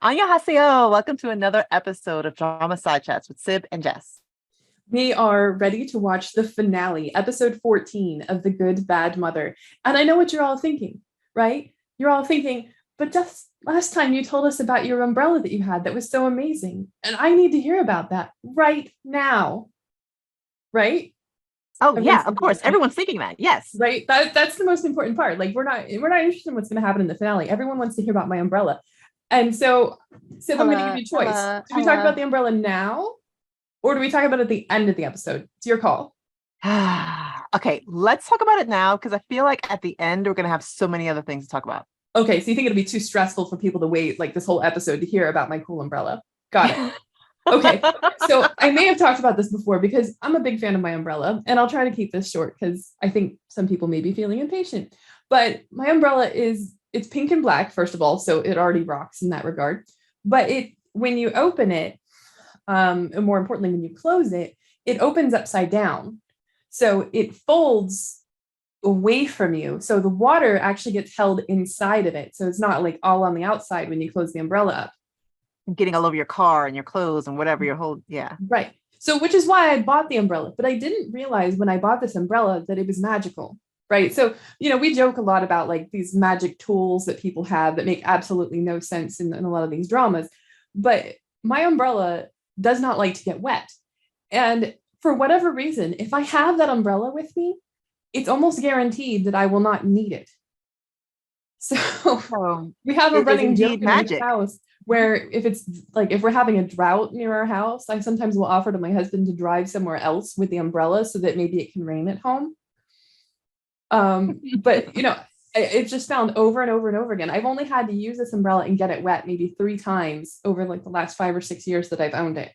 Annyeonghaseyo. Welcome to another episode of Drama Side Chats with Syb and Jess. We are ready to watch the finale, episode 14 of The Good Bad Mother. And I know what you're all thinking, right? You're all thinking, but just last time you told us about your umbrella that you had that was so amazing. And I need to hear about that right now. Right? Oh Everyone's yeah, of thinking course. that, Everyone's thinking that. Yes. right? That's the most important part. Like we're not interested in what's going to happen in the finale. Everyone wants to hear about my umbrella. And so I'm going to give you a choice. Do we talk about the umbrella now? Or do we talk about it at the end of the episode? It's your call. Okay, let's talk about it now because I feel like at the end we're gonna have so many other things to talk about. Okay, so you think it'll be too stressful for people to wait like this whole episode to hear about my cool umbrella? Got it. Okay, so I may have talked about this before because I'm a big fan of my umbrella, and I'll try to keep this short because I think some people may be feeling impatient. But my umbrella it's pink and black, first of all, so it already rocks in that regard. But when you open it, and more importantly, when you close it, it opens upside down. So it folds away from you. So the water actually gets held inside of it. So it's not like all on the outside when you close the umbrella up. Getting all over your car and your clothes and whatever your whole, yeah. Right. So which is why I bought the umbrella. But I didn't realize when I bought this umbrella that it was magical. Right. So, we joke a lot about like these magic tools that people have that make absolutely no sense in a lot of these dramas. But my umbrella does not like to get wet. And for whatever reason, if I have that umbrella with me, it's almost guaranteed that I will not need it. So we have a running joke in our house where if we're having a drought near our house, I sometimes will offer to my husband to drive somewhere else with the umbrella so that maybe it can rain at home. But it's just found over and over and over again. I've only had to use this umbrella and get it wet maybe 3 times over like the last 5 or 6 years that I've owned it.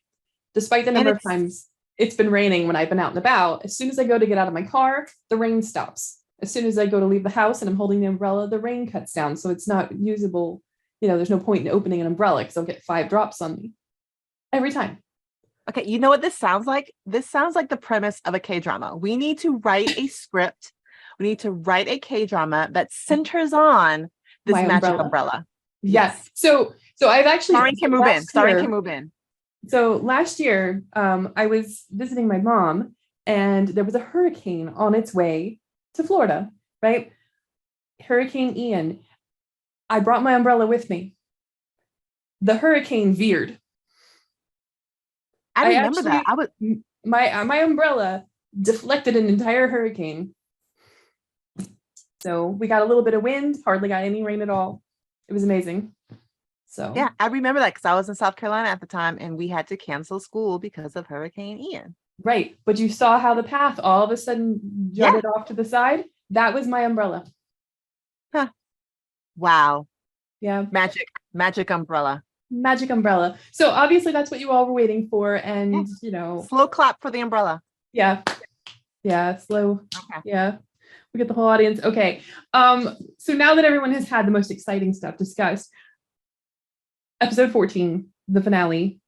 Despite the number of times it's been raining when I've been out and about, as soon as I go to get out of my car, the rain stops. As soon as I go to leave the house and I'm holding the umbrella, the rain cuts down. So it's not usable. There's no point in opening an umbrella because I'll get 5 drops on me every time. Okay, you know what this sounds like? This sounds like the premise of a K-drama. We need to write a script. We need to write a K-drama that centers on this magic umbrella. Yes. So I've actually starring Kim Woo-bin. So last year, I was visiting my mom, and there was a hurricane on its way to Florida, right? Hurricane Ian. I brought my umbrella with me. The hurricane veered. I remember that. My umbrella deflected an entire hurricane. So we got a little bit of wind, hardly got any rain at all. It was amazing. So yeah, I remember that because I was in South Carolina at the time and we had to cancel school because of Hurricane Ian. Right. But you saw how the path all of a sudden jutted off to the side. That was my umbrella. Huh. Wow. Yeah. Magic umbrella. Magic umbrella. So obviously that's what you all were waiting for. And, slow clap for the umbrella. Yeah. Yeah. Slow. Okay. Yeah. We get the whole audience. Okay. So now that everyone has had the most exciting stuff discussed, episode 14, the finale,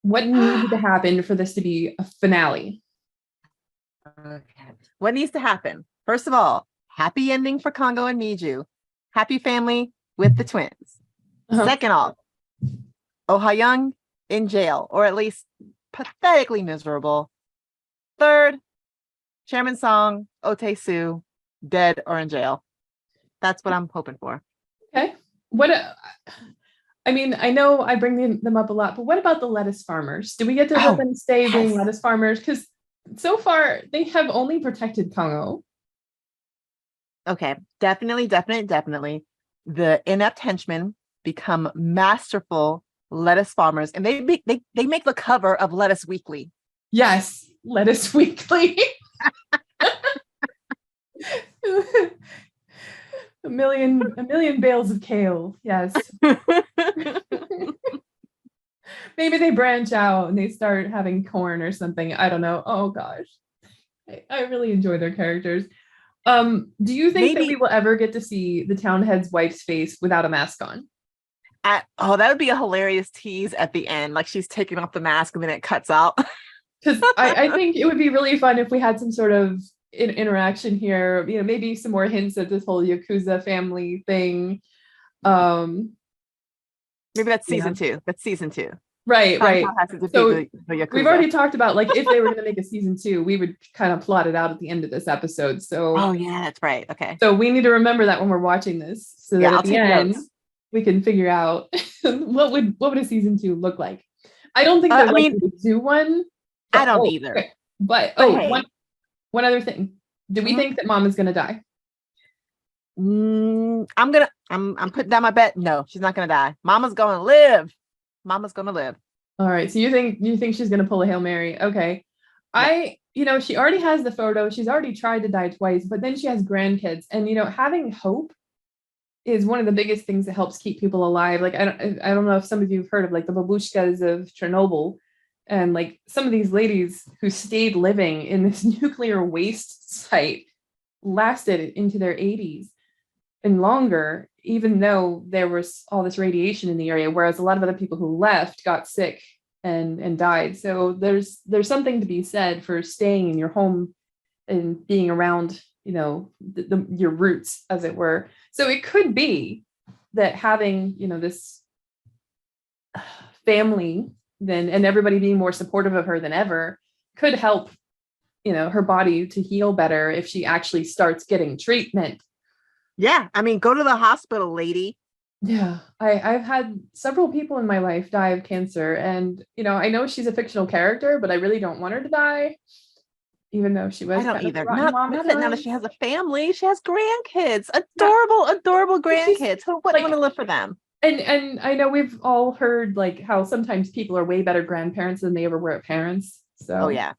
what needed to happen for this to be a finale? Okay. What needs to happen? First of all, happy ending for Kongo and Miju. Happy family with the twins. Second off, Oh Ha-young in jail, or at least pathetically miserable. Third, Chairman Song, Oh Tae-soo, dead or in jail. That's what I'm hoping for. Okay. I know I bring them up a lot, but what about the lettuce farmers? Do we get to let them stay being lettuce farmers? Because so far they have only protected Kongo. Okay, definitely. The inept henchmen become masterful lettuce farmers, and they make the cover of Lettuce Weekly. Yes, Lettuce Weekly. A million bales of kale. Yes. Maybe they branch out and they start having corn or something. I don't know. Oh gosh. I really enjoy their characters. Do you think that we will ever get to see the town head's wife's face without a mask on? That would be a hilarious tease at the end. Like she's taking off the mask and then it cuts out. Because I think it would be really fun if we had some sort of interaction here, maybe some more hints at this whole Yakuza family thing. Maybe that's Yeah. season 2. That's season 2. Right, right. Kong has to defeat So the Yakuza. we've already talked about like if they were going to make a season 2, we would kind of plot it out at the end of this episode. So Oh yeah, that's right. Okay. so we need to remember that when we're watching this, so that Yeah, at I'll the take end notes. we can figure out what would a season 2 look like. I don't think they're I mean, likely to do one. I But, don't oh, either. okay. But hey. one other thing. Do we Mhm. think that mom is going to die? I'm putting down my bet. No, she's not gonna die. Mama's gonna live. Mama's gonna live. All right. So you think she's going to pull a Hail Mary? Okay. Yeah. She already has the photo. She's already tried to die twice, but then she has grandkids. And having hope is one of the biggest things that helps keep people alive. Like I don't know if some of you have heard of like the babushkas of Chernobyl, and like some of these ladies who stayed living in this nuclear waste site lasted into their 80s and longer, even though there was all this radiation in the area, whereas a lot of other people who left got sick and died. So there's something to be said for staying in your home and being around, your roots, as it were. So it could be that having, this family then and everybody being more supportive of her than ever could help, her body to heal better if she actually starts getting treatment. Yeah. I mean, go to the hospital, lady. Yeah, I've had several people in my life die of cancer, and I know she's a fictional character, but I really don't want her to die, even though she was I don't kind of a either. rotten mom at Now that times. she has a family, she has grandkids, Yeah. adorable She's grandkids. Who wouldn't like, want to live for them? and I know we've all heard like how sometimes people are way better grandparents than they ever were parents. So Oh yeah.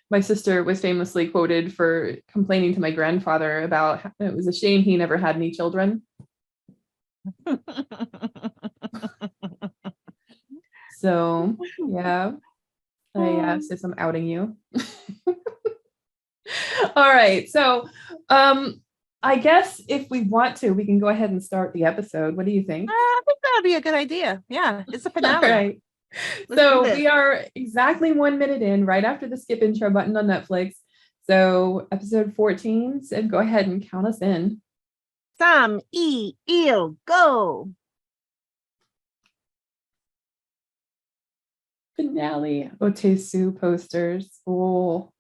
my sister was famously quoted for complaining to my grandfather about how it was a shame he never had any children. So yeah, sis, I'm outing you. All right, so I guess if we want to, we can go ahead and start the episode. What do you think? I think that would be a good idea. Yeah, it's a finale. All right. So we are exactly 1 minute in, right after the skip intro button on Netflix. So episode 14, Syb, go ahead and count us in. Go. Finale. Otesu posters. Oh.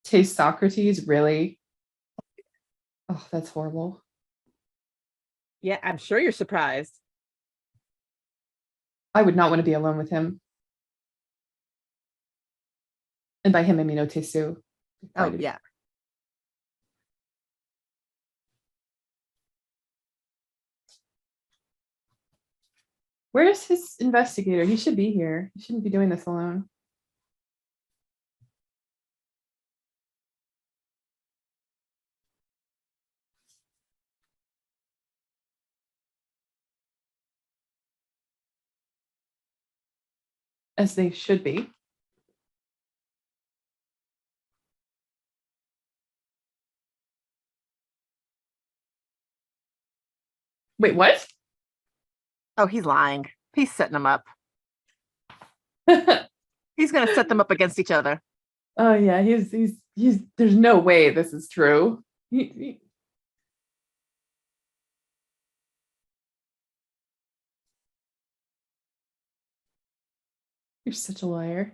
Taste Socrates, really? Oh, that's horrible. Yeah, I'm sure you're surprised. I would not want to be alone with him. And by him, I mean Otesu. Oh, yeah. Where's his investigator? He should be here. He shouldn't be doing this alone. As they should be. Wait, what? Oh, he's lying. He's setting them up. He's going to set them up against each other. Oh yeah, he's there's no way this is true. You're such a liar.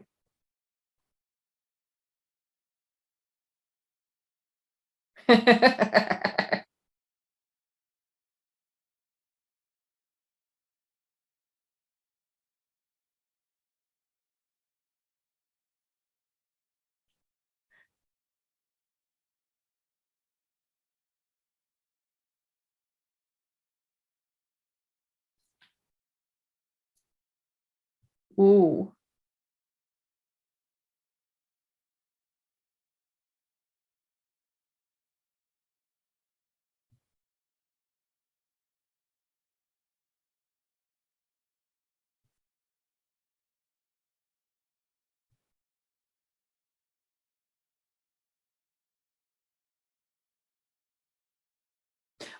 Ooh.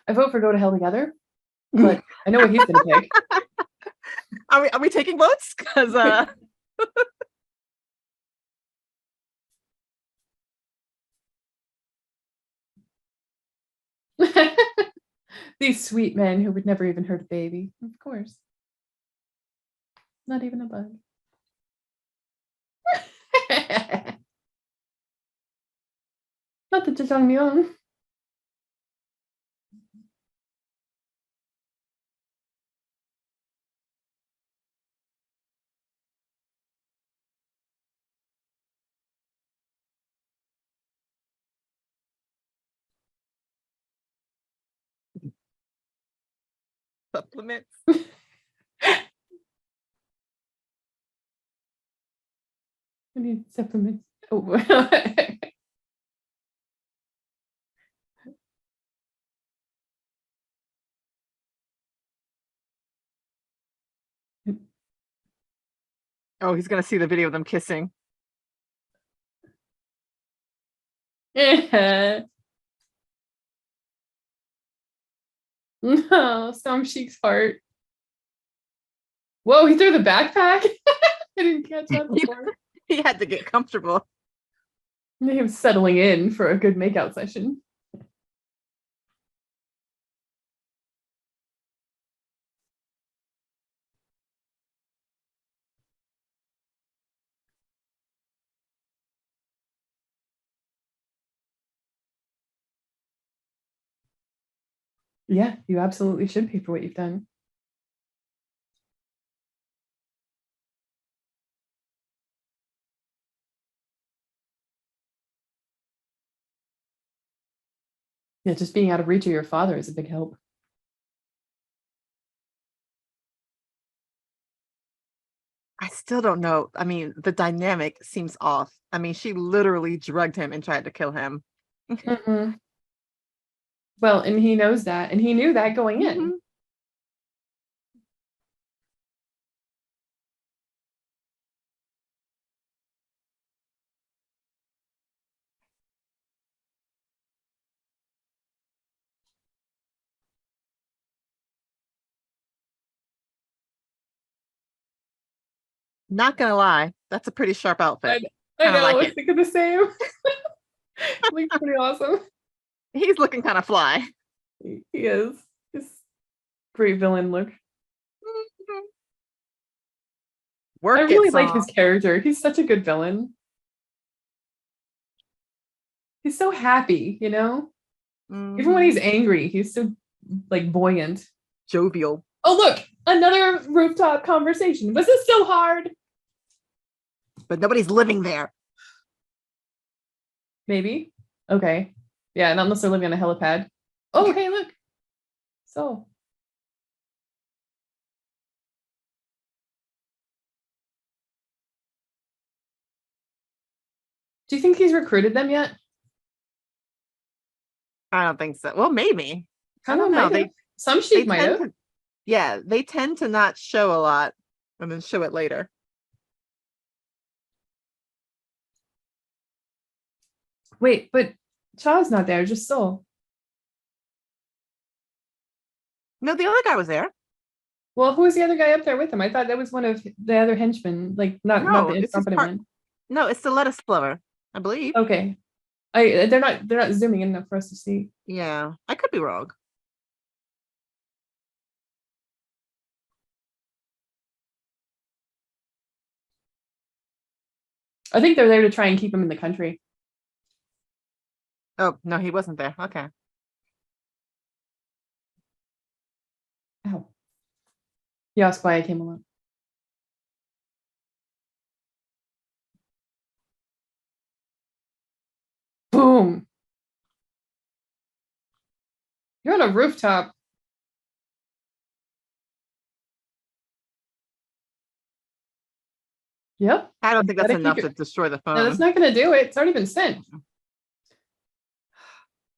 I vote for Go to Hell Together, but I know what he's gonna pick. Are we taking votes? Because These sweet men who would never even hurt a baby. Of course. Not even a bug. Not the jajangmyeon. Supplements. I need supplements. Oh. Oh, he's gonna see the video of them kissing. No, Storm Sheik's heart. Whoa, he threw the backpack. I didn't catch that before. He had to get comfortable. He was settling in for a good makeout session. Yeah, you absolutely should pay for what you've done. Yeah, just being out of reach of your father is a big help. I still don't know. I mean, the dynamic seems off. I mean, she literally drugged him and tried to kill him. Mm-hmm. Well, and he knows that, and he knew that going in. Mm-hmm. Not gonna lie, that's a pretty sharp outfit. I know, like I was thinking the same. Looks pretty awesome. He's looking kind of fly. He is. His great villain look. Work I really it, like song. his character. He's such a good villain. He's so happy, you know? Even when he's angry, he's so like buoyant. Jovial. Oh, look, another rooftop conversation. Was this so hard? But nobody's living there. Maybe. Okay. Yeah, not unless they're living on a helipad. Oh, hey, look. So. Do you think he's recruited them yet? I don't think so. Well, maybe. I Don't don't know. Some sheep might have. Yeah, they tend to not show a lot and then show it later. Wait, but Chaw's not there, just Soul. No, the other guy was there. Well, who was the other guy up there with him? I thought that was one of the other henchmen, like not the incompetent one. No, it's the lettuce flower, I believe. Okay. They're not zooming in enough for us to see. Yeah, I could be wrong. I think they're there to try and keep him in the country. Oh, no, he wasn't there. Okay. Ow. Yeah, that's why I came along. Boom. You're on a rooftop. Yep. I don't think that's enough to destroy the phone. No, that's not going to do it. It's already been sent.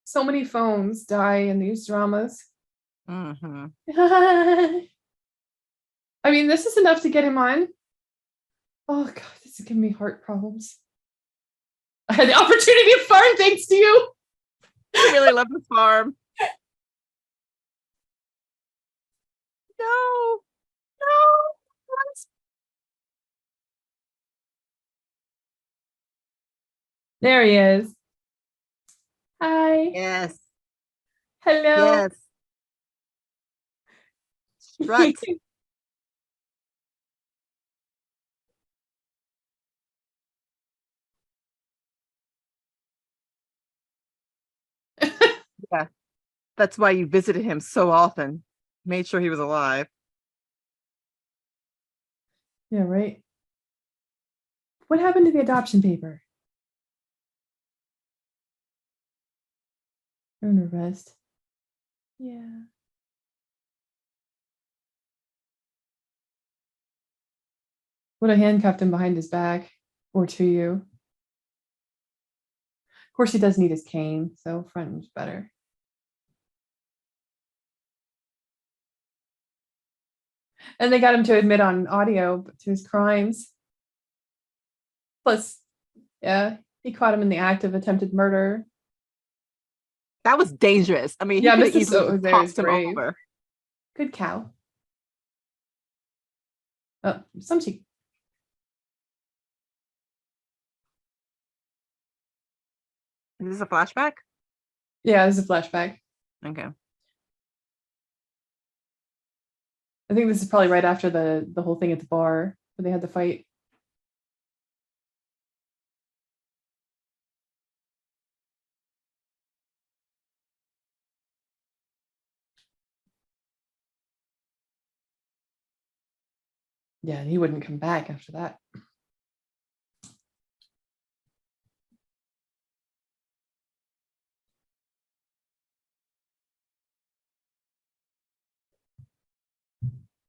So many phones die in these dramas. Mm-hmm. I mean, this is enough to get him on. Oh, God, this is giving me heart problems. I had the opportunity to farm thanks to you. I really love this farm. No. There he is. Hi. Yes. Hello. Yes. Strut. Yeah. That's why you visited him so often. Made sure he was alive. Yeah, right. What happened to the adoption paper? Under arrest. Yeah. Would have handcuffed him behind his back or to you. Of course, he does need his cane, so front is better. And they got him to admit on audio to his crimes. Plus, yeah, he caught him in the act of attempted murder. That was dangerous. I mean, he Yeah, could have Mr. easily Soto there is tossed him brave. over. Good cow. Oh, some cheek. Is this a flashback? Yeah, this is a flashback. Okay. I think this is probably right after the whole thing at the bar where they had the fight. Yeah, and he wouldn't come back after that.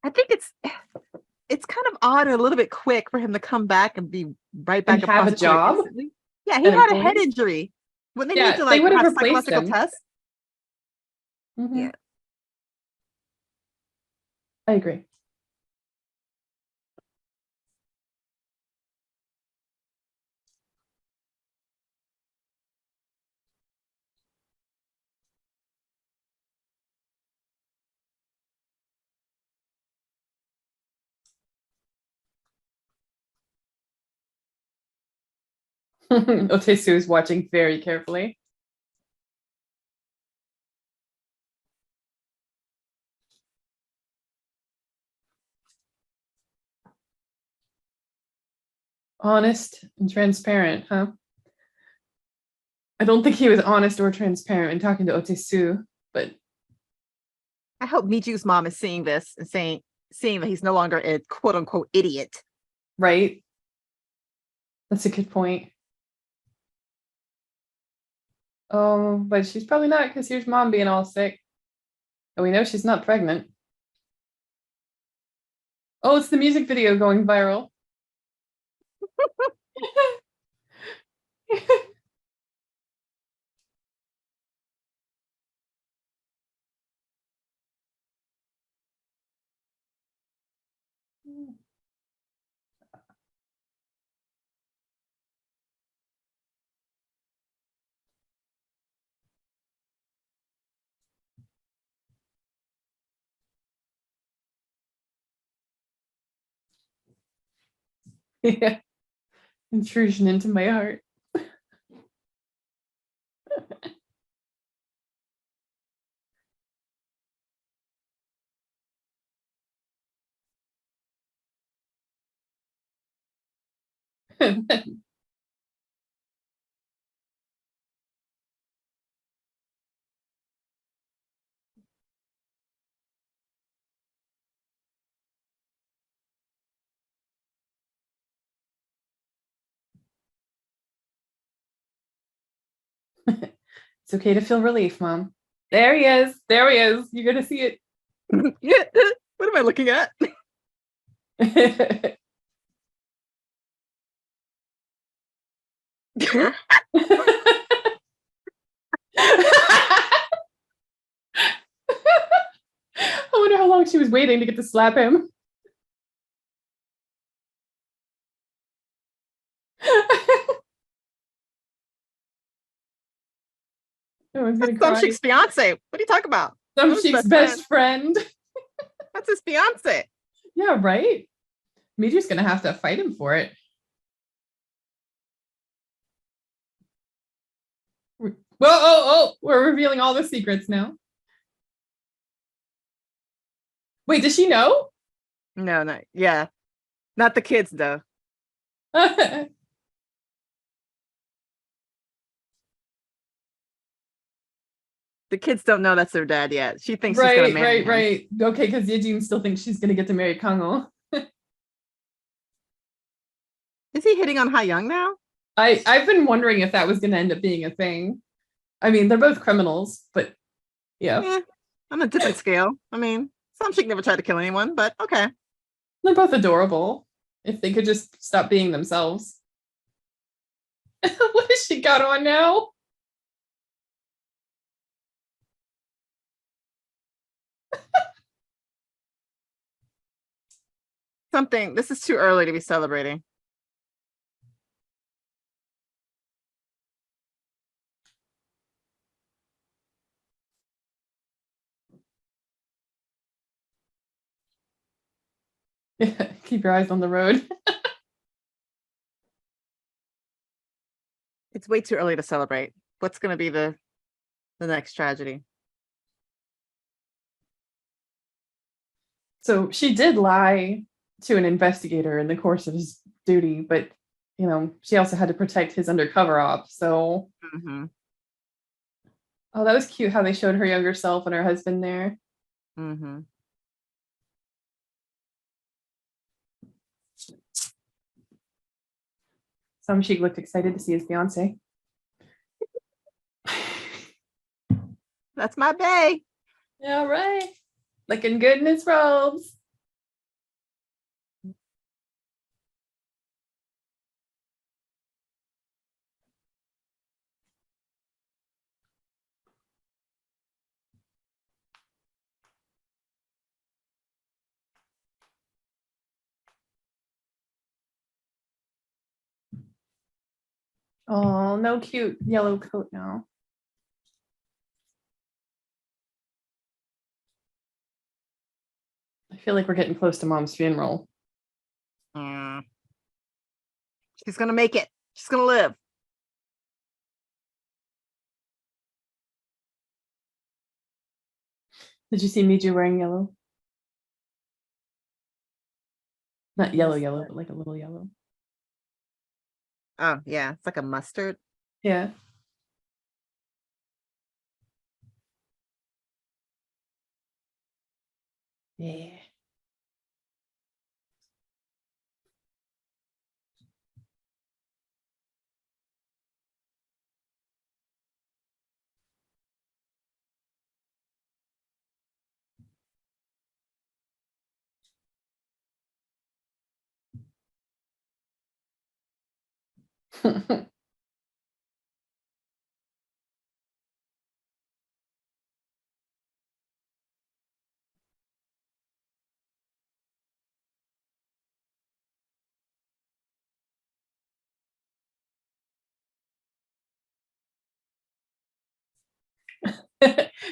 I think it's kind of odd or a little bit quick for him to come back and be right back And a have a prosecutor job? instantly. Yeah, he And had a head employees? injury. When they Yeah, need to they like would have have replaced psychological him. tests. Mhm. Yeah. I agree. Otesu is watching very carefully. Honest and transparent, huh? I don't think he was honest or transparent in talking to Otesu, but I hope Miju's mom is seeing this and seeing that he's no longer a quote unquote idiot. right. That's a good point. Oh, but she's probably not because here's mom being all sick. And we know she's not pregnant. Oh, it's the music video going viral. Yeah. Intrusion into my heart. It's okay to feel relief, mom. There he is. There he is. You're going to see it. Yeah. What am I looking at? I wonder how long she was waiting to get to slap him. Everyone's gonna Some cry. chick's fiance. What are you talking about? Some chick's best friend. That's his fiance. Yeah, right? Miju's gonna have to fight him for it. Whoa, oh, we're revealing all the secrets now. Wait, does she know? No, not yeah, not the kids though. The kids don't know that's their dad yet. She thinks she's gonna Right, marry right, him. right. Okay, because Yejin still thinks she's gonna get to marry Kango. Is he hitting on Ha Young now? I've been wondering if that was gonna end up being a thing. I mean, they're both criminals, but yeah, Yeah, on a different scale. I mean, some chick never tried to kill anyone, but okay. they're both adorable. If they could just stop being themselves. What has she got on now? Something. This is too early to be celebrating. Keep your eyes on the road. It's way too early to celebrate. What's going to be the next tragedy? So she did lie to an investigator in the course of his duty, but she also had to protect his undercover op. So, Mm-hmm. oh, that was cute how they showed her younger self and her husband there. Mm-hmm. Samshik looked excited to see his fiance. That's my bae. Yeah, right. Looking good in his robes. Oh, no cute yellow coat now. I feel like we're getting close to mom's funeral. Mm. She's gonna make it. She's gonna live. Did you see Miju wearing yellow? Not yellow, yellow, but like a little yellow. Oh yeah, it's like a mustard. Yeah. Yeah.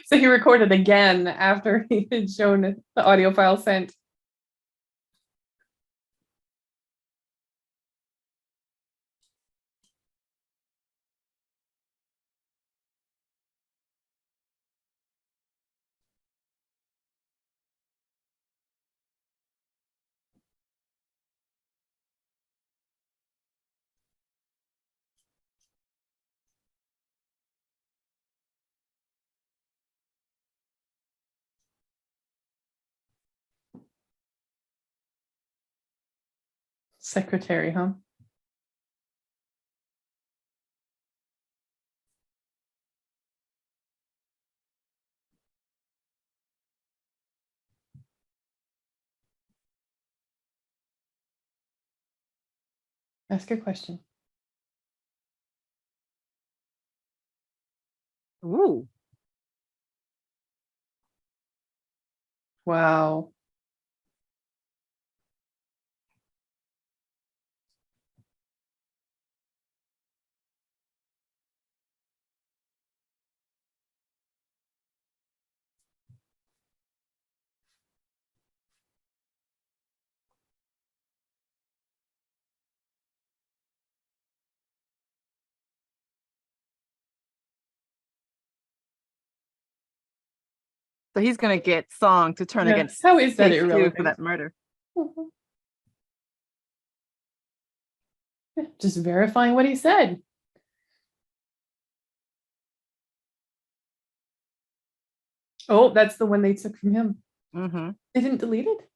So he recorded again after he had shown the audio file sent. Secretary, huh? Ask a question. Ooh. Wow. So he's gonna get Song to turn Yeah, against how is that Tae-Soo for irrelevant? that murder. Just verifying what he said. Oh, that's the one they took from him. Mm-hmm. They didn't delete it?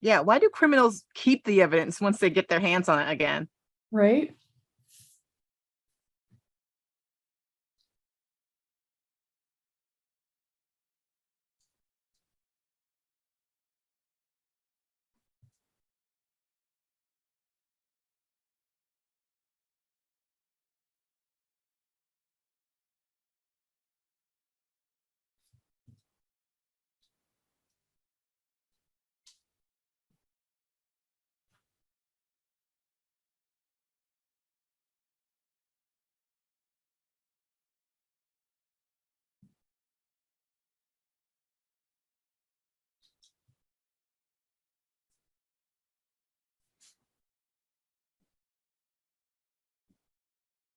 Yeah, why do criminals keep the evidence once they get their hands on it again? Right?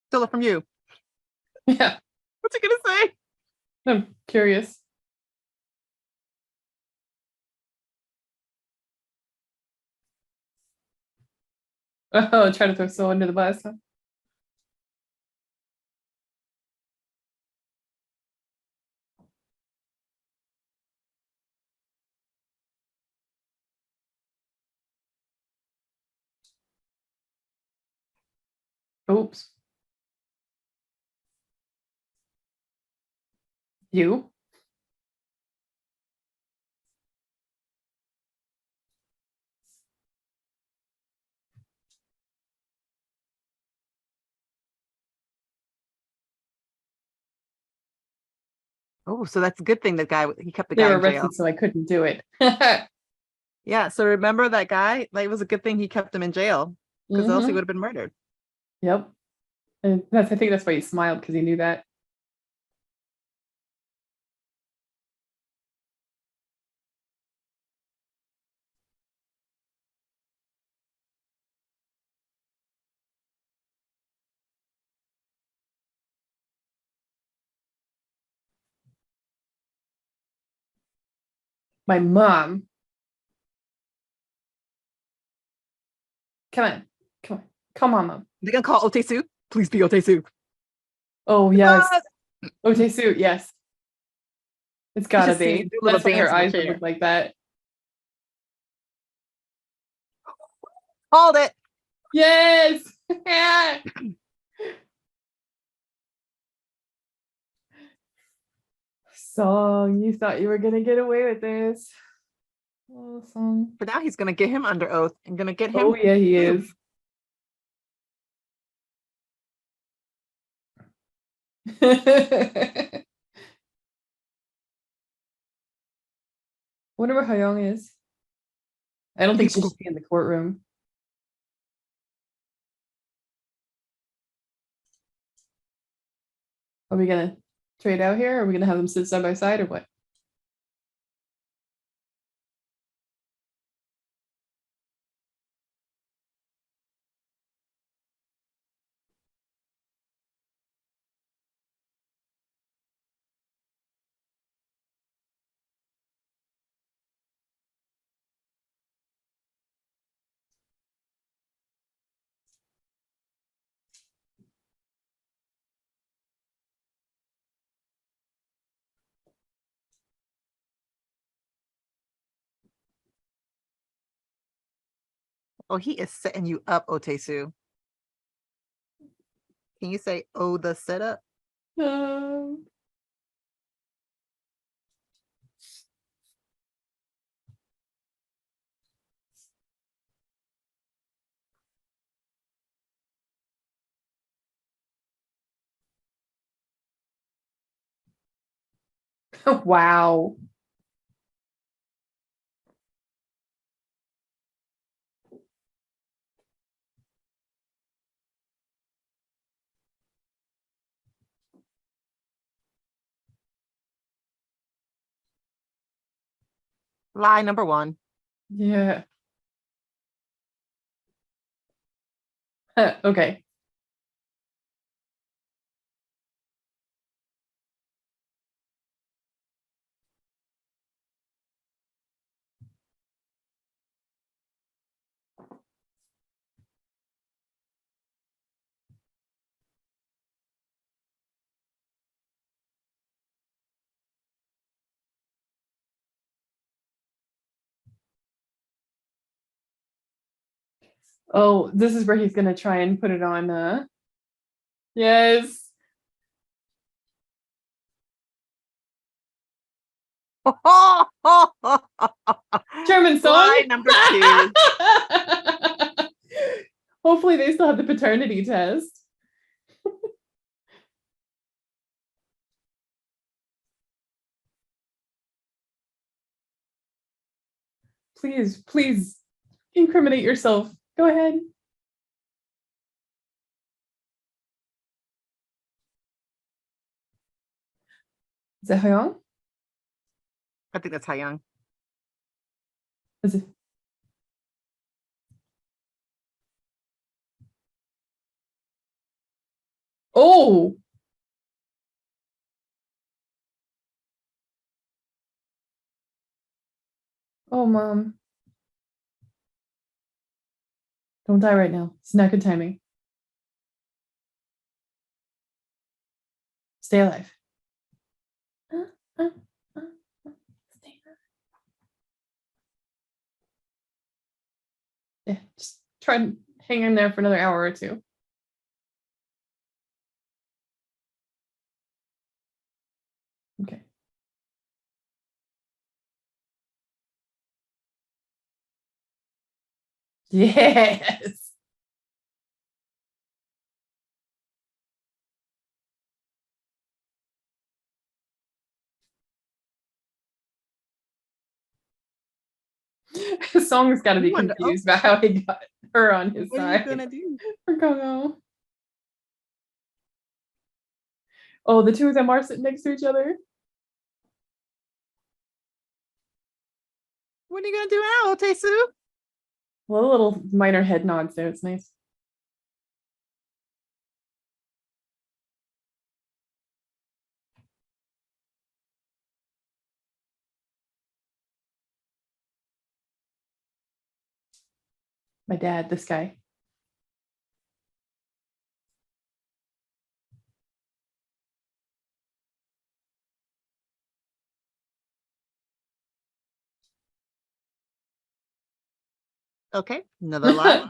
Still from you. Yeah. What's he gonna say? I'm curious. Oh, try to throw So under the bus, huh? Oops. You? Oh, so that's a good thing he kept the They guy were in jail. arrested, so I couldn't do it. Yeah, so remember that guy? Like, it was a good thing he kept him in jail because else he would have been murdered. Yep. And I think that's why he smiled, because he knew that. My mom. Come on. Come on. Come on, mom. They're gonna call Otesu. Please be Otesu. Oh, yes. Ah! OJ suit, yes. It's You gotta should see be. do a little That's why her dance in the eyes would chair. look like that. Called it. Yes! Song, you thought you were gonna get away with this. Oh, Song. But now he's gonna get him under oath and gonna get him. Oh, yeah, he is. Wonder where Hyung is. I don't think she should be in the courtroom. Are we gonna trade out here? Or are we gonna have them sit side by side or what? Oh, he is setting you up, Otesu. Can you say, oh, the setup? Um, wow. Lie number one. Yeah. Okay. Oh, this is where he's gonna try and put it on. Yes. German song. Lie number 2. Hopefully they still have the paternity test. Please incriminate yourself. Go ahead. Is that Hyung? I think that's Hyung. Is it? Oh. Oh, mom. Don't die right now. It's not good timing. Stay alive. Stay alive. Yeah, just try and hang in there for another hour or two. Okay. Yes. Song's got to be confused about how he got her on his side. What are you gonna do? For Coco. Oh, the two of them are sitting next to each other. What are you gonna do now, Tae-soo? Well, a little minor head nods there. It's nice. My dad, this guy. Okay, another lie.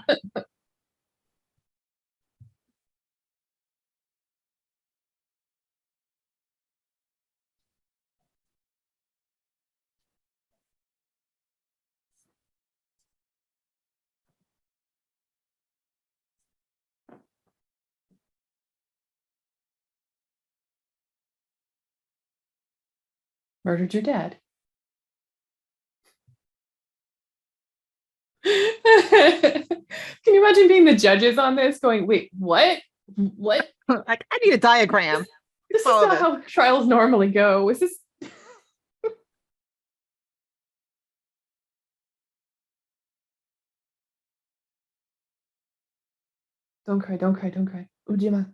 Murdered your dad. Can you imagine being the judges on this going, wait, what? What? Like, I need a diagram. This is not how trials normally go. Is this? Don't cry, don't cry, don't cry. Ujima.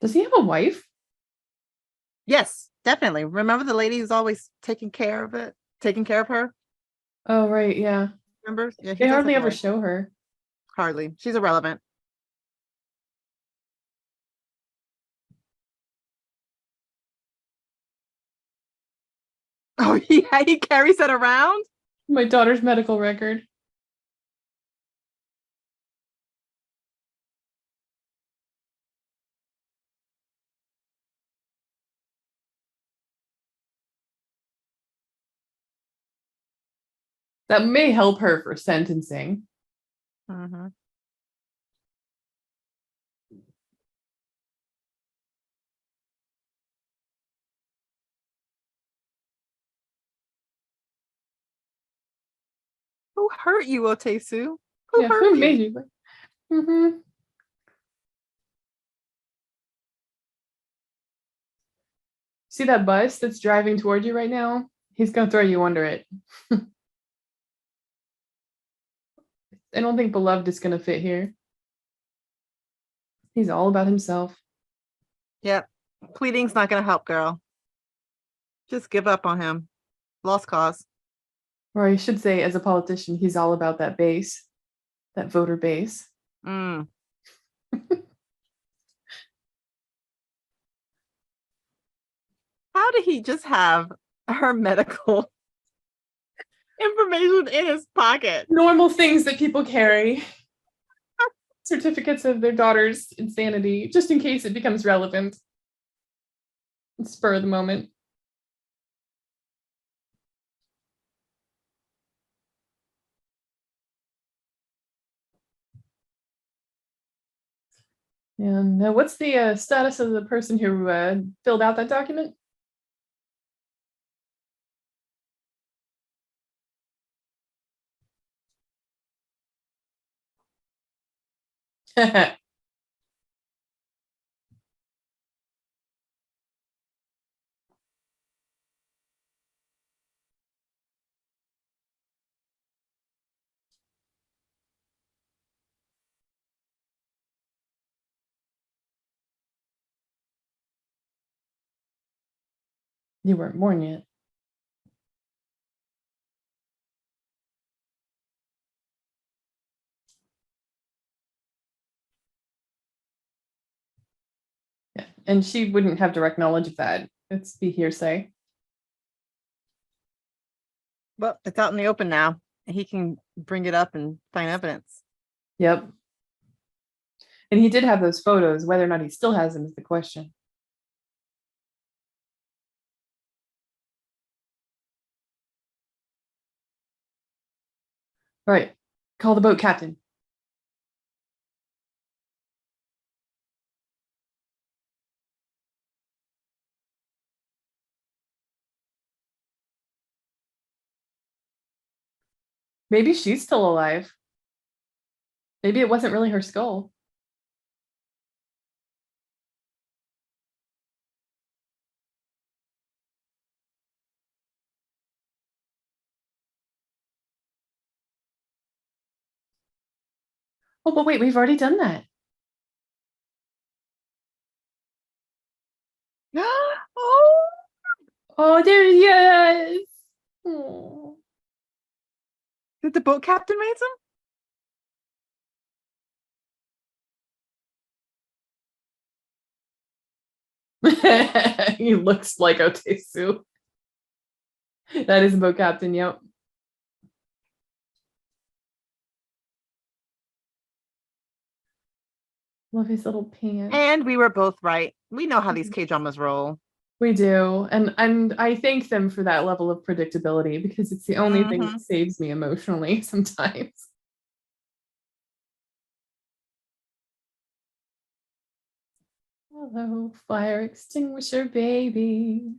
Does he have a wife? Yes, definitely. Remember the lady who's always taking care of her? Oh, right, yeah. Remember? Yeah, They hardly ever show her. Hardly. She's irrelevant. Oh, yeah, he carries it around? My daughter's medical record. That may help her for sentencing. Mm-hmm. Who hurt you, Otesu? Who hurt who you? made you? Mm-hmm. See that bus that's driving toward you right now? He's gonna throw you under it. I don't think beloved is gonna fit here. He's all about himself. Yep. Pleading's not gonna help, girl. Just give up on him. Lost cause. Or I should say, as a politician, he's all about that base, that voter base. Mm. How did he just have her medical information in his pocket? Normal things that people carry. Certificates of their daughter's insanity, just in case it becomes relevant. Spur of the moment. And what's the status of the person who filled out that document? You weren't born yet. Yeah. And she wouldn't have direct knowledge of that. It's be hearsay. Well, it's out in the open now. He can bring it up and find evidence. Yep. And he did have those photos. Whether or not he still has them is the question. All right. Call the boat captain. Maybe she's still alive. Maybe it wasn't really her skull. Oh, but wait, we've already done that. Oh, Oh, there he is. Oh. did the boat captain raise him? He looks like Otesu. That is a boat captain, yep. Love his little pants. And we were both right. We know how these K-dramas roll. We do. And I thank them for that level of predictability because it's the only thing that saves me emotionally sometimes. Hello, fire extinguisher baby.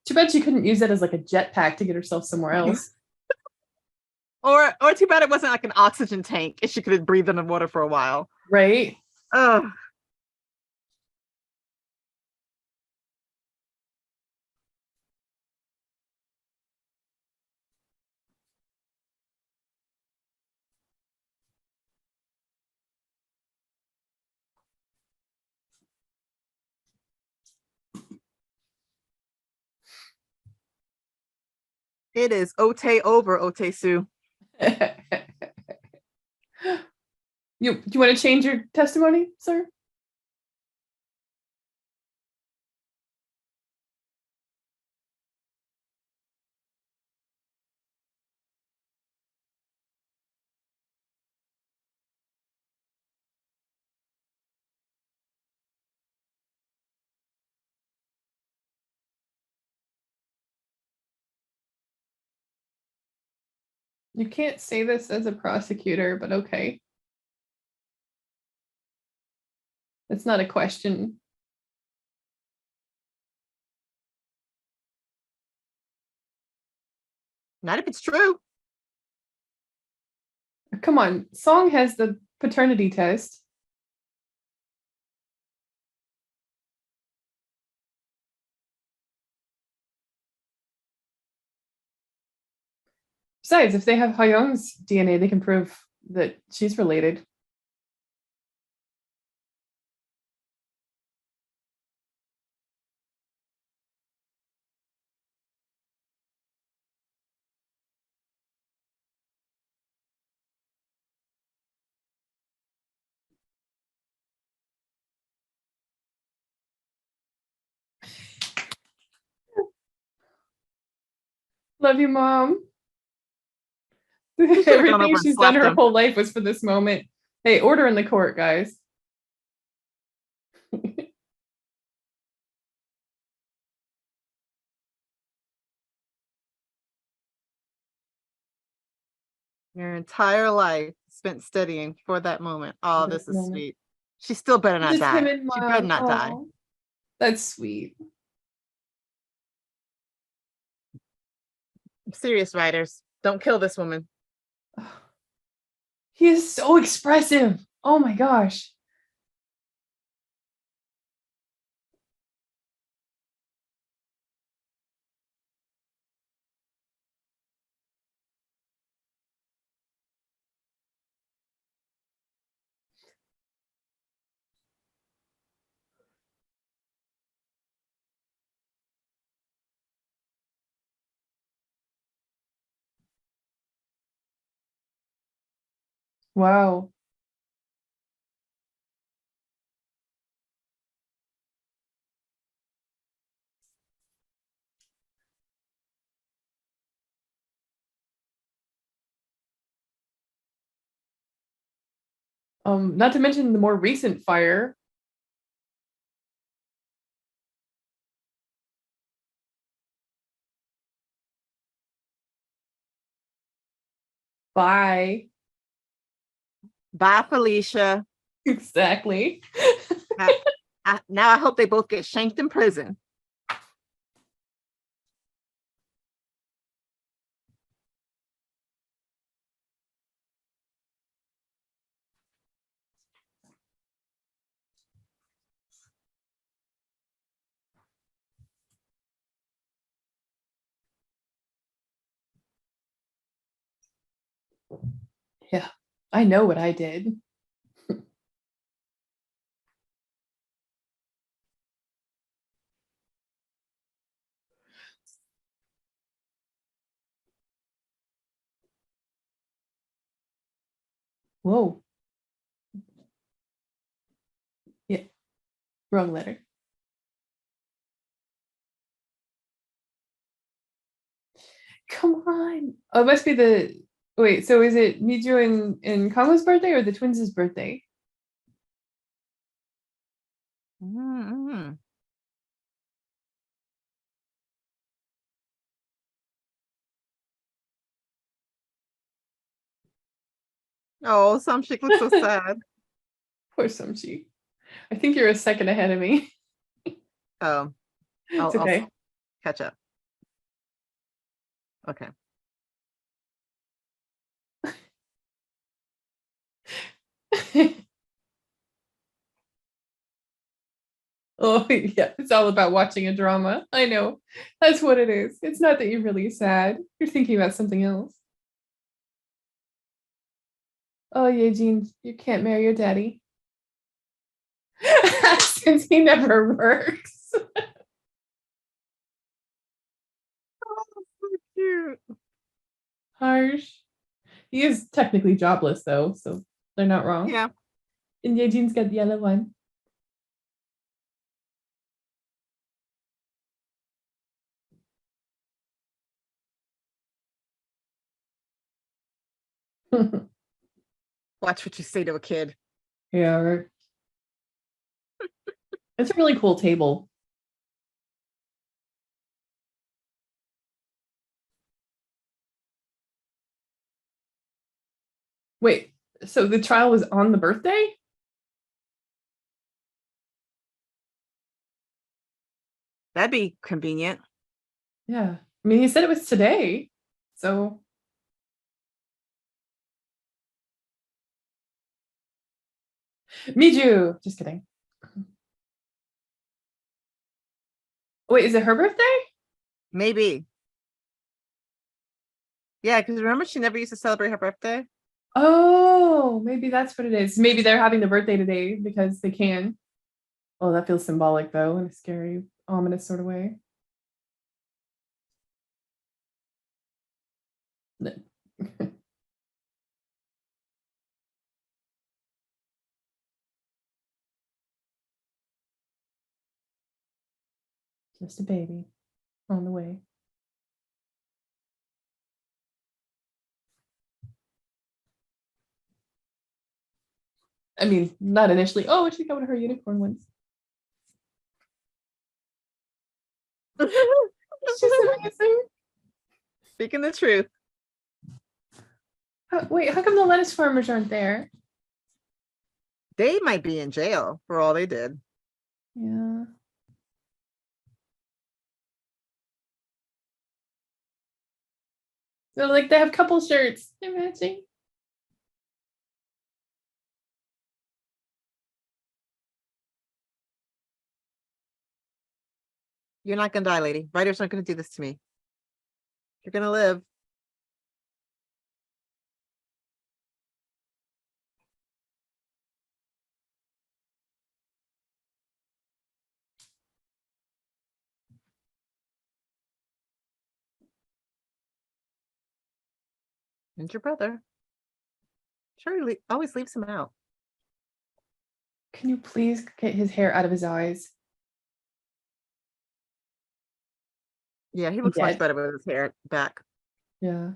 Too bad she couldn't use it as like a jetpack to get herself somewhere else. Or too bad it wasn't like an oxygen tank if she could breathe in the water for a while. Right? Oh. It is Ote over Otesu. You want to change your testimony, sir? You can't say this as a prosecutor, but okay. It's not a question. Not if it's true. Come on, Song has the paternity test. Besides, if they have Hyung's DNA, they can prove that she's related. Love you, Mom. She should have gone Everything over and she's done slapped her him. whole life was for this moment. Hey, order in the court, guys. Your entire life spent studying for that moment. Oh, This this is moment. sweet. She still better not Just him die. and She better Mom. not die. Oh, that's sweet. Serious writers, don't kill this woman. He is so expressive. Oh my gosh. Wow. Not to mention the more recent fire. Bye. Bye, Felicia. Exactly. Now I hope they both get shanked in prison. Yeah, I know what I did. Whoa. Yeah, wrong letter. Come on. Oh, it must be the. Wait, so is it Miju and Kongo's birthday or the twins' birthday? Mm-hmm. Oh, some chick looks so sad. Poor Sumchi. I think you're a second ahead of me. Oh, It's I'll okay. catch up. Okay. Oh, yeah, it's all about watching a drama. I know. That's what it is. It's not that you're really sad. You're thinking about something else. Oh, yeah, Jean, you can't marry your daddy. Since he never works. Oh, so cute. Harsh. He is technically jobless, though, so they're not wrong. Yeah. And Yejin's got the yellow one. Watch what you say to a kid. Yeah, right. It's a really cool table. Wait, so the trial was on the birthday? That'd be convenient. Yeah. I mean, he said it was today. So, Miju. Just kidding. Wait, is it her birthday? Maybe. Yeah, because remember she never used to celebrate her birthday? Oh, maybe that's what it is. Maybe they're having the birthday today because they can. Oh, that feels symbolic though, in a scary, ominous sort of way. Just a baby on the way. I mean, not initially. Oh, she's got one of her unicorn ones. She's amazing. Speaking the truth. Wait, how come the lettuce farmers aren't there? They might be in jail for all they did. Yeah. So like they have couple shirts. They're matching. You're not gonna die, lady. Writers aren't gonna do this to me. You're gonna live. And your brother. Sure, he always leaves him out. Can you please get his hair out of his eyes? Yeah, he looks much Dead. better with his hair back. Yeah.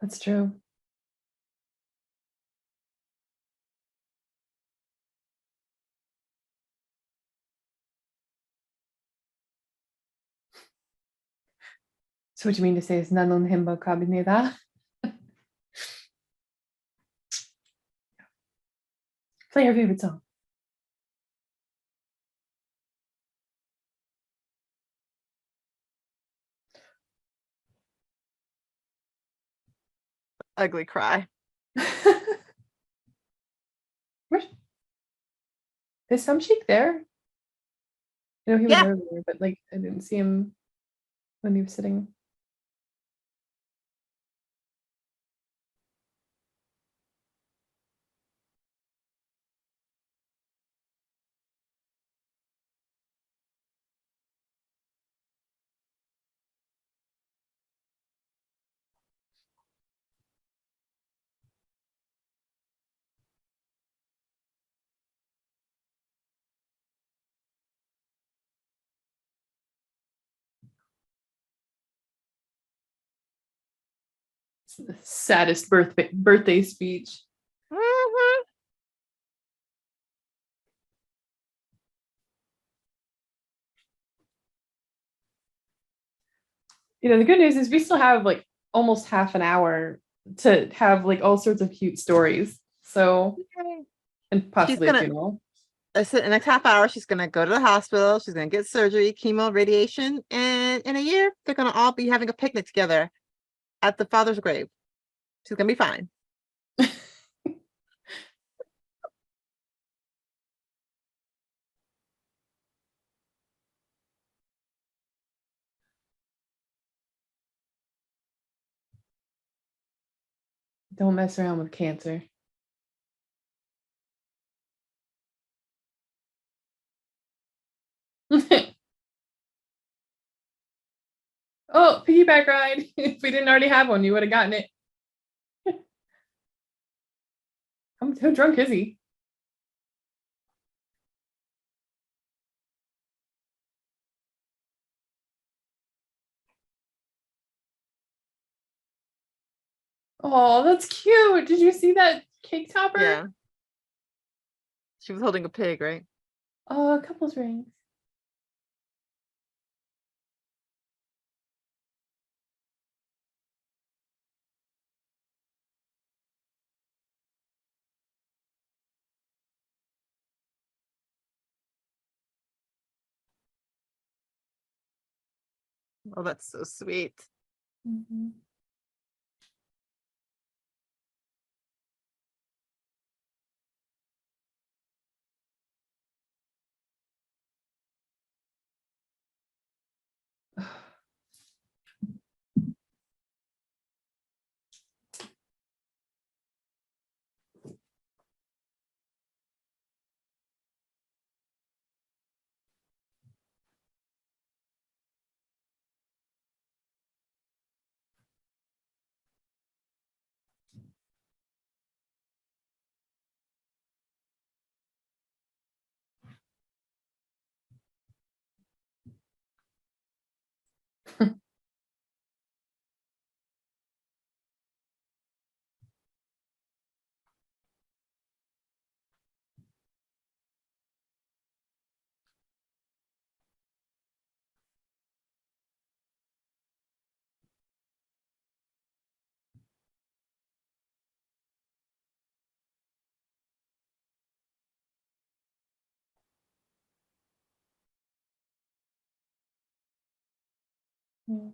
That's true. So what you mean to say is none on himbo kabineda? Play your favorite song. Ugly cry. Where's is some Sheik there? I know he was Yeah. earlier, but like I didn't see him when he was sitting. It's the saddest birthday speech. Mhm. You know, the good news is we still have like almost half an hour to have like all sorts of cute stories. So, and She's possibly a gonna funeral. in the next half hour, she's gonna go to the hospital, she's gonna get surgery, chemo, radiation, and in a year, they're gonna all be having a picnic together at the father's grave. She's gonna be fine. Don't mess around with cancer. Oh, piggyback ride. If we didn't already have one, you would have gotten it. How drunk is he? Oh, that's cute. Did you see that cake topper? Yeah. She was holding a pig, right? Oh, a couple's rings. Oh, that's so sweet. Mhm. Mm.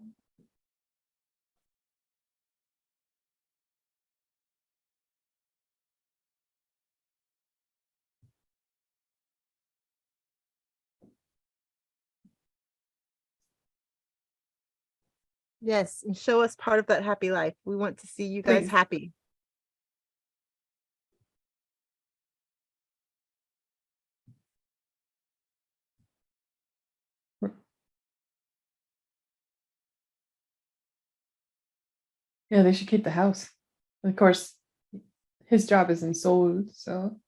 Yes, and show us part of that happy life. We want to see you guys Please. happy. Yeah, they should keep the house. Of course, his job isn't sold, so.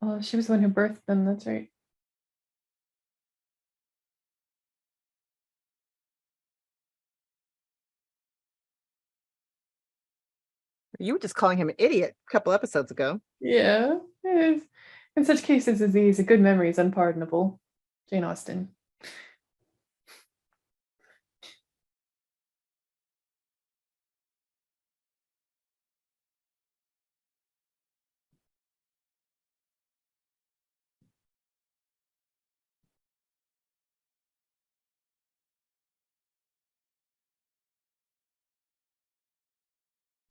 Oh, she was the one who birthed them, that's right. You were just calling him an idiot a couple episodes ago. Yeah. In such cases as these, a good memory is unpardonable. Jane Austen.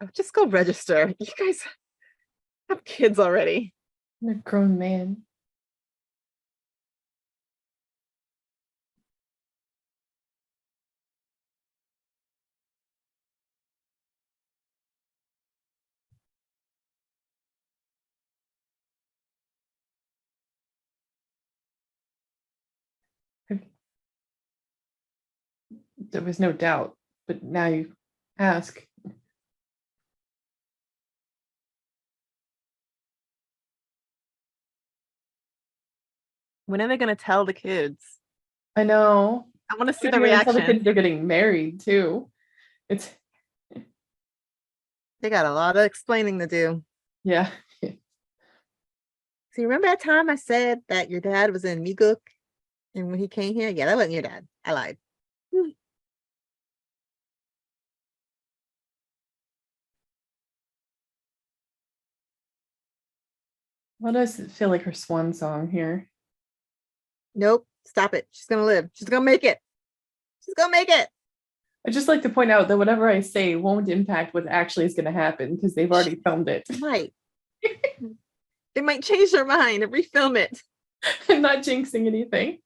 Oh, just go register. You guys have kids already. A grown man. There was no doubt, but now you ask. When are they going to tell the kids? I know. I want to see They're the gonna tell the reaction. kids they're getting married too. It's They got a lot of explaining to do. yeah. So you remember that time I said that your dad was in Miguk and when he came here? Yeah, that wasn't your dad. I lied. Why does it feel like her swan song here? Nope. Stop it. She's going to live. She's going to make it. She's going to make it. I just like to point out that whatever I say won't impact what actually is going to happen because they've already filmed it. Might. They might change their mind and refilm it. I'm not jinxing anything.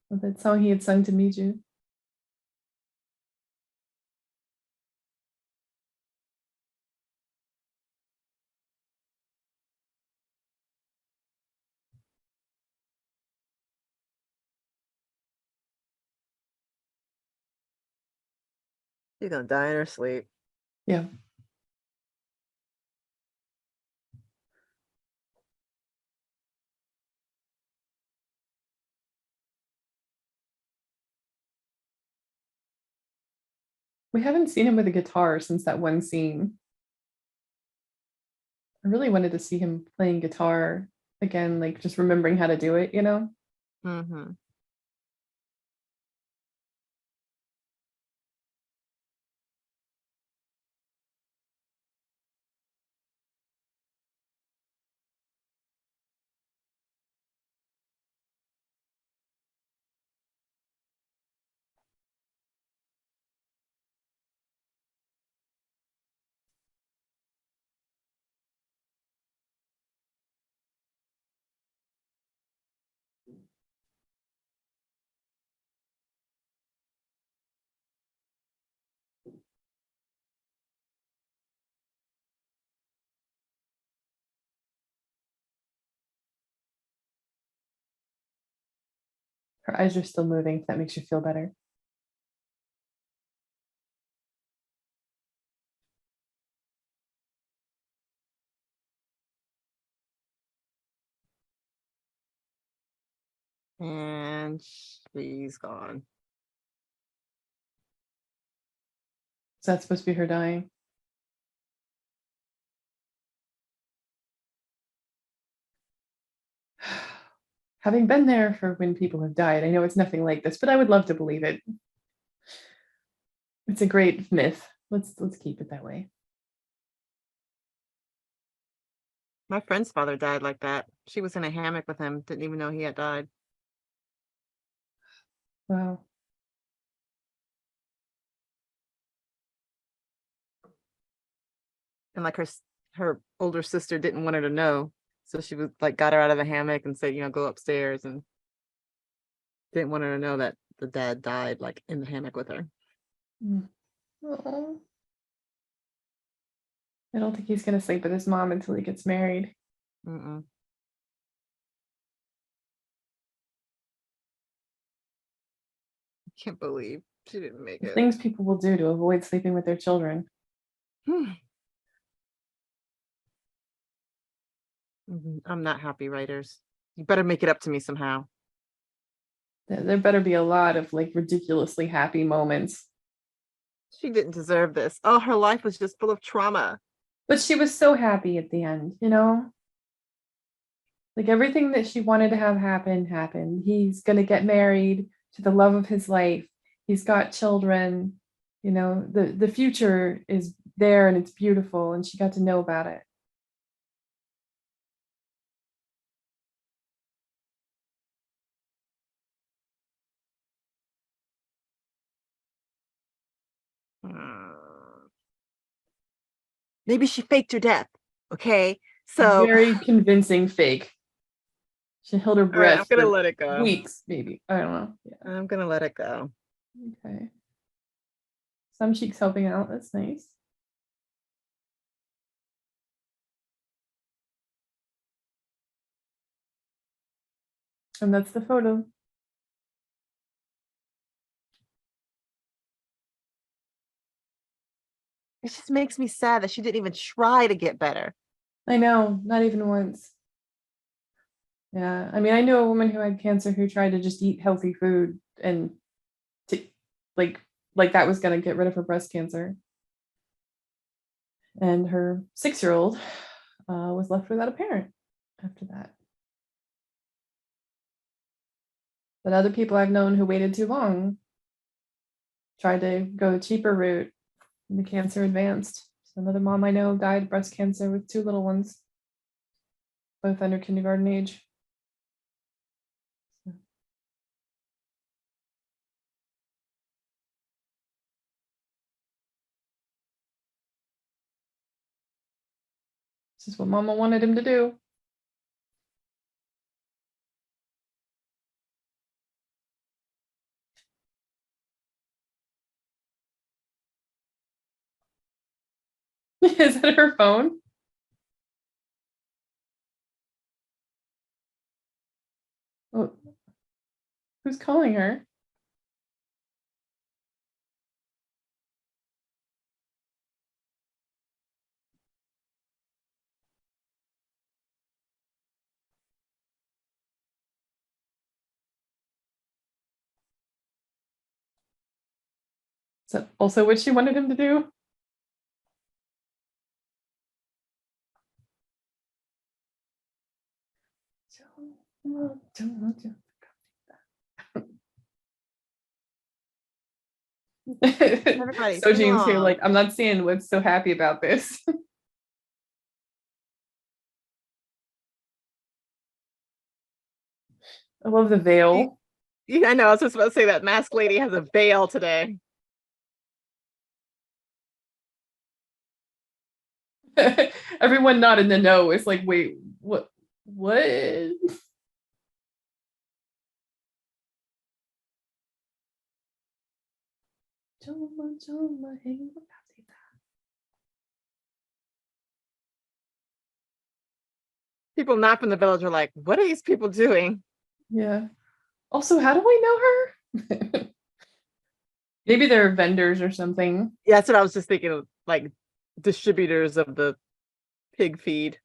Well, that song he had sung to Miju. She's going to die in her sleep. Yeah. We haven't seen him with a guitar since that one scene. I really wanted to see him playing guitar again, like just remembering how to do it, you know? Mm-hmm. Her eyes are still moving. If that makes you feel better. And she's gone. So that's supposed to be her dying. Having been there for when people have died, I know it's nothing like this, but I would love to believe it. It's a great myth. Let's keep it that way. My friend's father died like that. She was in a hammock with him, didn't even know he had died. Wow. And like her older sister didn't want her to know. So she was like got her out of the hammock and said, go upstairs, and didn't want her to know that the dad died like in the hammock with her. Oh. I don't think he's gonna sleep with his mom until he gets married. Mm-mm. I can't believe she didn't make The it. things people will do to avoid sleeping with their children. I'm not happy, writers. You better make it up to me somehow. There better be a lot of like ridiculously happy moments. She didn't deserve this. Oh, her life was just full of trauma. But she was so happy at the end, Like everything that she wanted to have happen happened. He's going to get married to the love of his life. He's got children. The future is there and it's beautiful, and she got to know about it. Maybe she faked her death. Okay. So, Very convincing fake. She held her all right, I'm breath going to for let it go. weeks, maybe. I don't know. Yeah. I'm going to let it go. Okay. Some cheeks helping out. That's nice. And that's the photo. It just makes me sad that she didn't even try to get better. I know, not even once. Yeah. I mean, I knew a woman who had cancer who tried to just eat healthy food and to like that was going to get rid of her breast cancer. And her 6-year-old was left without a parent after that. But other people I've known who waited too long tried to go the cheaper route, and the cancer advanced. So another mom I know died of breast cancer with 2 little ones, both under kindergarten age. This is what Mama wanted him to do. Is that her phone? Oh, who's calling her? Is that also what she wanted him to do? Everybody, So sing Jean's here, along. like, I'm not seeing what's so happy about this. I love the You- veil. I know, I was just about to say that masked lady has a veil today. Everyone not in the know is like, wait, what? What? People not from the village are like, what are these people doing? Yeah. Also, how do I know her? Maybe they're vendors or something. Yeah, that's what I was just thinking of, like distributors of the pig feed.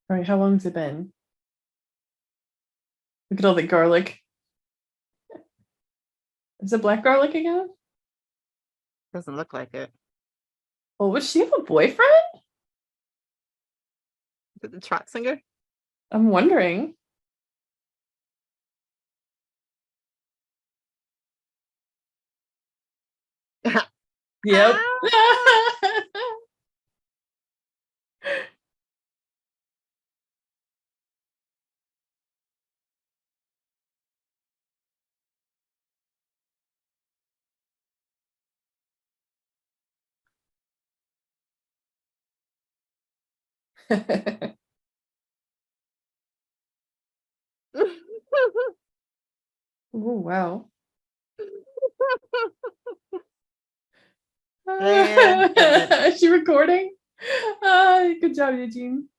All right, how long has it been? Look at all the garlic. Is it black garlic again? Doesn't look like it. Oh, would she have a boyfriend? Is it the trot singer? I'm wondering. Yep. Oh, wow. And ended. Is she recording? Good job, Eugene.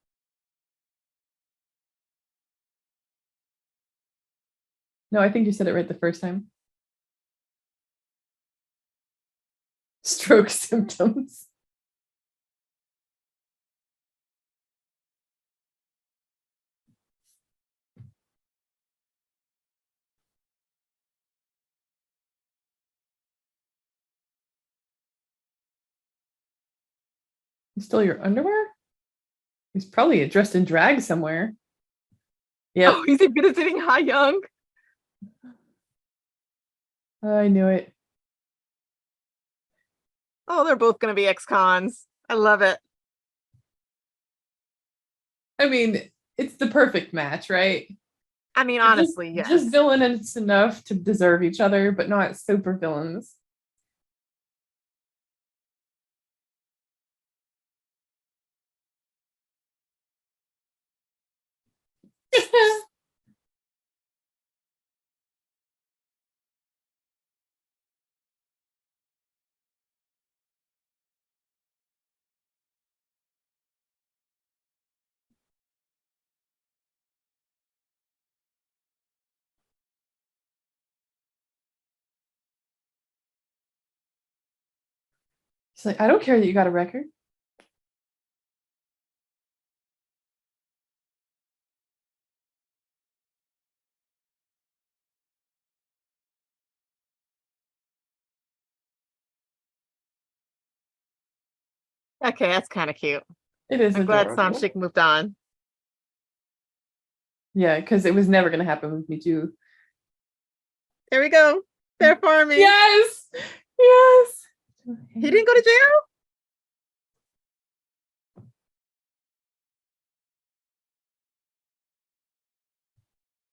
No, I think you said it right the first time. Stroke symptoms. You stole your underwear? He's probably dressed in drag somewhere. Oh, Yep, he's visiting Ha Young. I knew it. Oh, they're both gonna be ex-cons. I love it. I mean, it's the perfect match, right? I mean, They're just honestly, yes. just villainous enough to deserve each other, but not super villains. She's like, I don't care that you got a record. Okay, that's kind of cute. It is I'm glad adorable. Samshik moved on. Yeah, because it was never going to happen with me too. There we go. They're farming. Yes, yes. He didn't go to jail?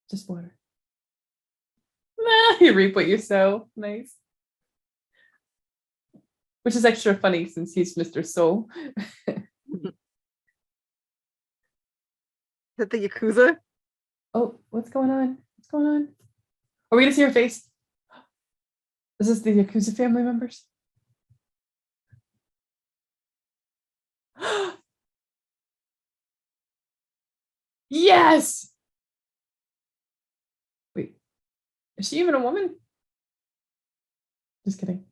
Just water. Nah, you reap what you sow. Nice. Which is extra funny since he's Mr. Soul. Is it the Yakuza? Oh, what's going on? What's going on? Are we gonna see her face? Is this the Yakuza family members? Yes! Wait, is she even a woman? Just kidding.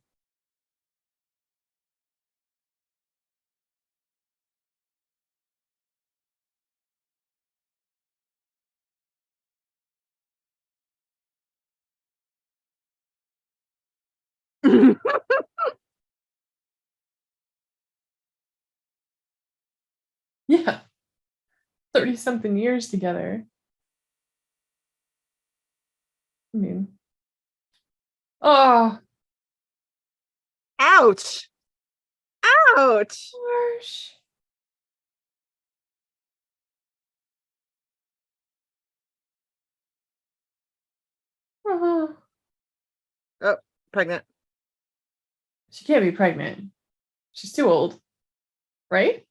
Yeah. 30 something years together. I mean, oh, Ouch. Ouch. harsh. Uh-huh. Oh, pregnant. She can't be pregnant. She's too old, right?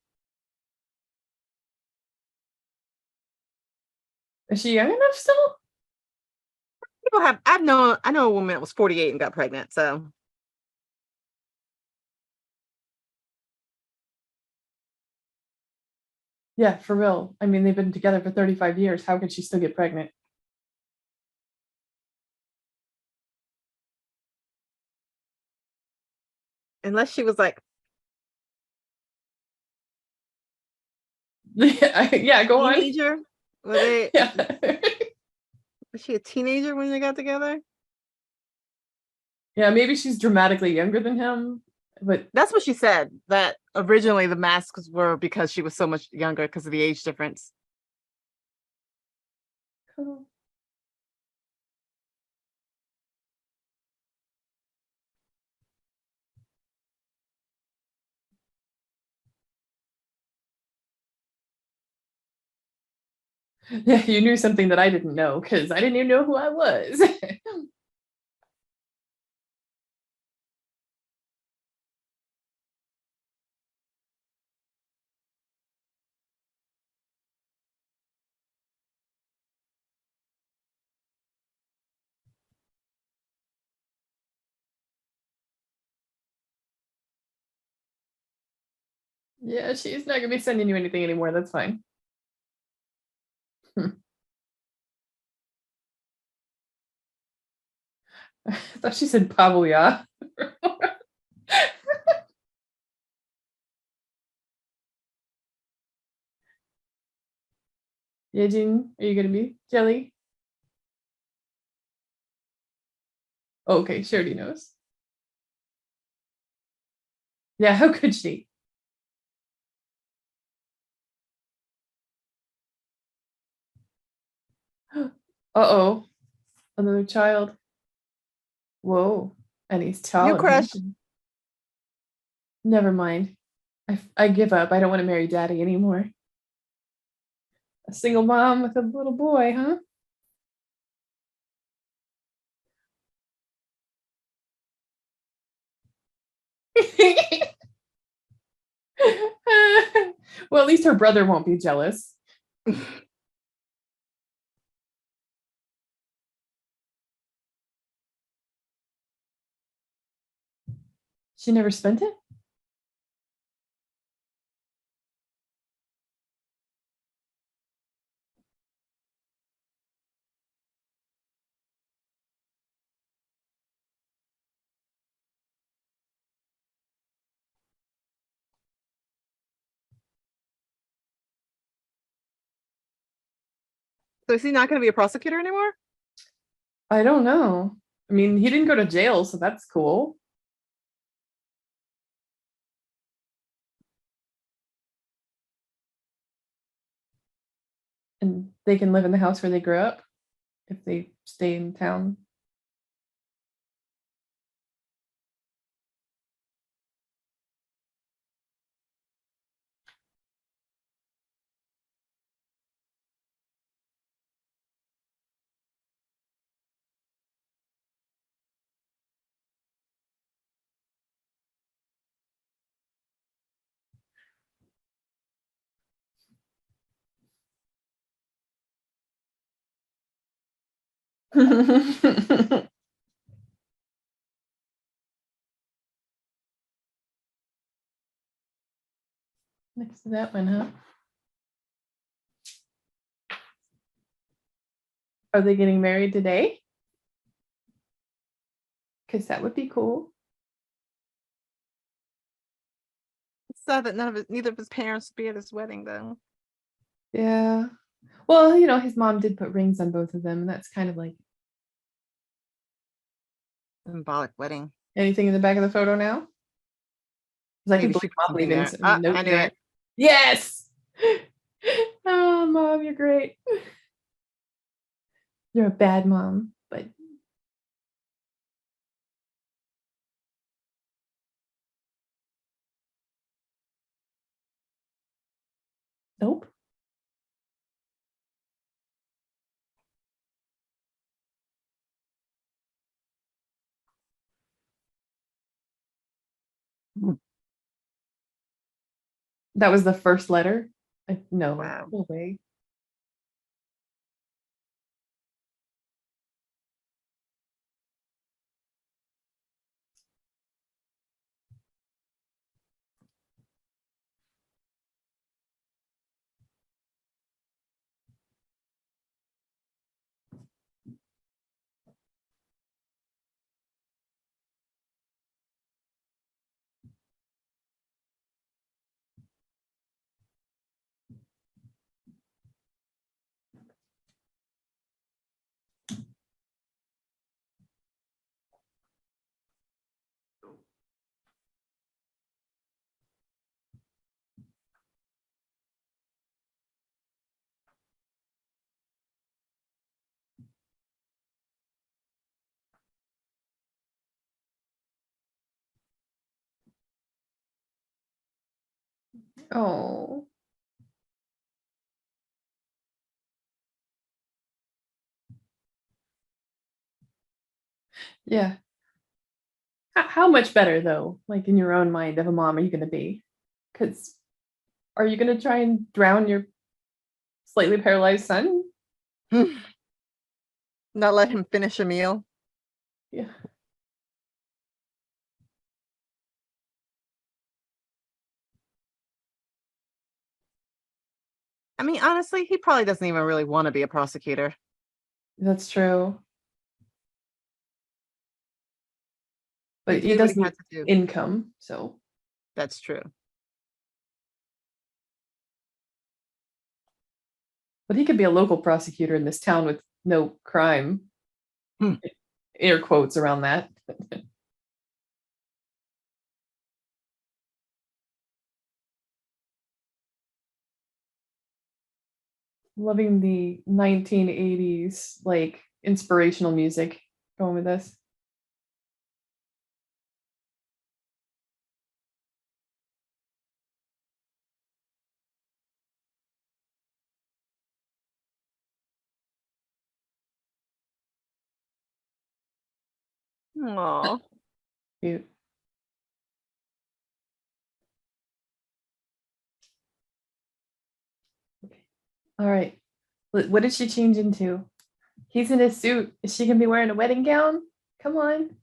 Is she young enough still? I know a woman that was 48 and got pregnant, so. Yeah, for real. I mean, they've been together for 35 years. How could she still get pregnant? Unless she was like Yeah, go on. teenager. Were they Yeah. was she a teenager when they got together? Yeah, maybe she's dramatically younger than him, but That's what she said. That originally the masks were because she was so much younger because of the age difference. cool. Yeah, you knew something that I didn't know because I didn't even know who I was. Yeah, she's not gonna be sending you anything anymore. That's fine. I thought she said probably yeah. Yejin, are you gonna be Jelly? Oh, okay, she already knows. Yeah, how could she? Uh-oh, another child. Whoa, and he's tall New and crush. handsome. Never mind. I give up. I don't want to marry daddy anymore. A single mom with a little boy, huh? Well, at least her brother won't be jealous. She never spent it? So is he not going to be a prosecutor anymore? I don't know. I mean, he didn't go to jail, so that's cool. And they can live in the house where they grew up if they stay in town. Next to that one, huh? Are they getting married today? Because that would be cool. It's sad that neither of his parents would be at his wedding, though. Yeah. Well, his mom did put rings on both of them, and that's kind of like, Symbolic wedding. Anything in the back of the photo now? Because I can Maybe believe she put mom something leaving there. some Ah, note I knew there. it. Yes. Oh, mom, you're great. You're a bad mom, but nope. That was the first letter. No, Wow. no way. Oh, yeah. How much better though, like in your own mind of a mom, are you going to be? Because are you going to try and drown your slightly paralyzed son? Not let him finish a meal. Yeah. I mean, honestly, he probably doesn't even really want to be a prosecutor. That's true. He But he did what does he had need to do. income, so. That's true. But he could be a local prosecutor in this town with no crime. Hmm. Air quotes around that. Loving the 1980s like inspirational music going with this. Aw. Cute. All right. What did she change into? He's in his suit. Is she gonna be wearing a wedding gown? Come on.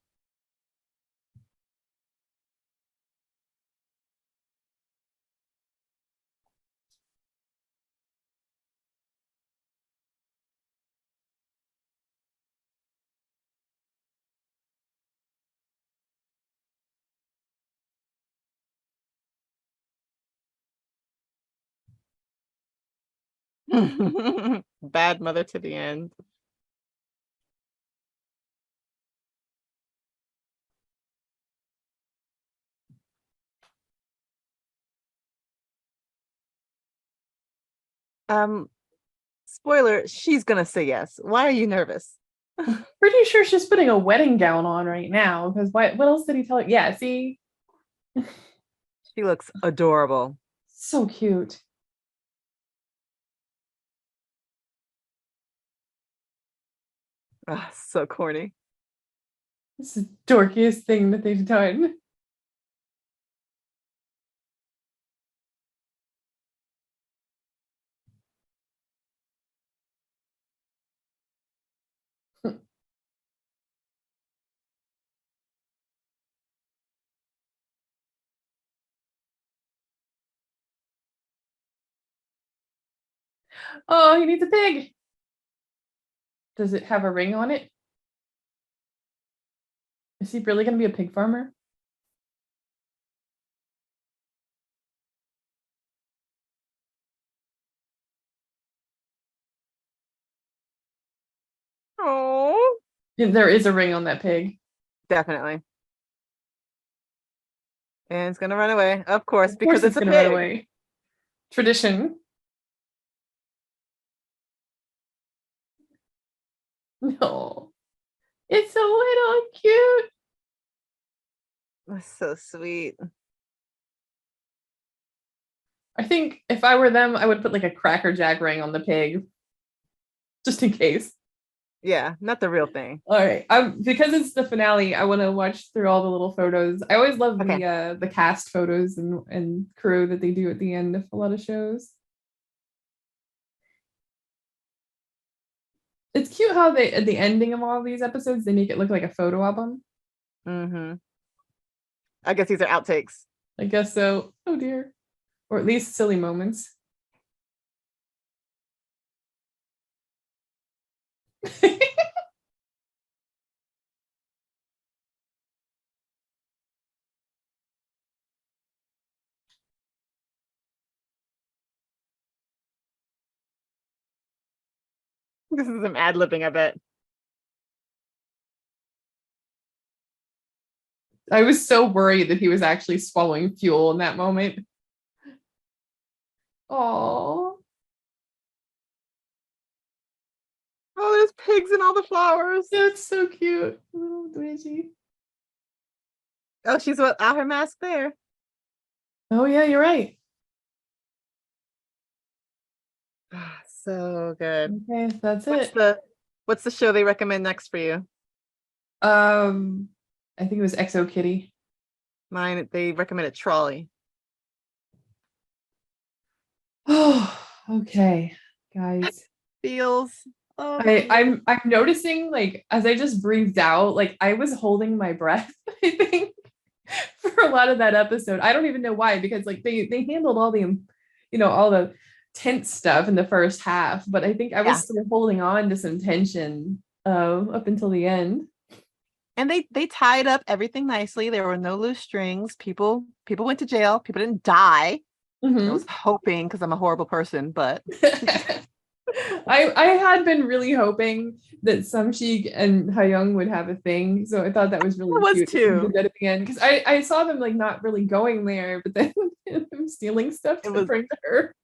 Bad mother to the end. Um, Spoiler, she's gonna say yes. Why are you nervous? Pretty sure she's putting a wedding gown on right now. Because what else did he tell her? Yeah, see? She looks adorable. So cute. Ah, so corny. This is the dorkiest thing that they've done. Oh, he needs a pig. Does it have a ring on it? Is he really going to be a pig farmer? Oh, Yeah, there is a ring on that pig. definitely. And it's gonna run away, of course, Of course because it's a gonna run pig. away. Tradition. No, it's so little and cute. That's so sweet. I think if I were them, I would put like a Cracker Jack ring on the pig, just in case. Yeah, not the real thing. All right, because it's the finale. I want to watch through all the little photos. I always love Okay. the cast photos and crew that they do at the end of a lot of shows. It's cute how they at the ending of all these episodes they make it look like a photo album. Mm-hmm. I guess these are outtakes. I guess so. Oh dear, or at least silly moments. This is some ad-libbing, I bet. I was so worried that he was actually swallowing fuel in that moment. Oh, Oh, there's pigs in all the flowers. that's so cute. Little Luigi. Oh, she's without her mask there. Oh yeah, you're right. So good. Okay, that's What's it. the show they recommend next for you? I think it was Exo Kitty. Mine, they recommended Trolley. Oh, okay, guys. Feels. Oh, I'm noticing like as I just breathed out, like I was holding my breath, I think, for a lot of that episode. I don't even know why, because like they handled all the all the tense stuff in the first half, but I think I was still holding on to some tension up until the end. And they tied up everything nicely. There were no loose strings. People went to jail. People didn't die. Mm-hmm. I was hoping, because I'm a horrible person, but I had been really hoping that Samshik and Hayoung would have a thing, so I thought that was really cute. Too. Did that at the end, because I saw them like not really going there, but then them stealing stuff to bring to her.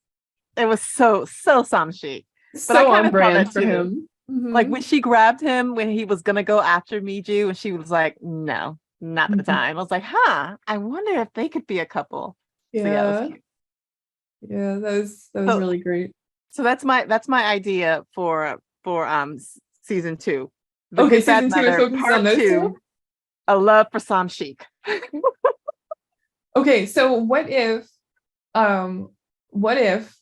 It was so Samshik. So on brand for him. Mm-hmm. Like when she grabbed him when he was gonna go after Miju, and she was like, "No, not at the time." I was like, "Huh? I wonder if they could be a couple." Yeah, so, that was cute. Yeah, that was really great. So that's my idea for season 2. Okay, season 2 is focused on those two. A love for Samshik. Okay, so what if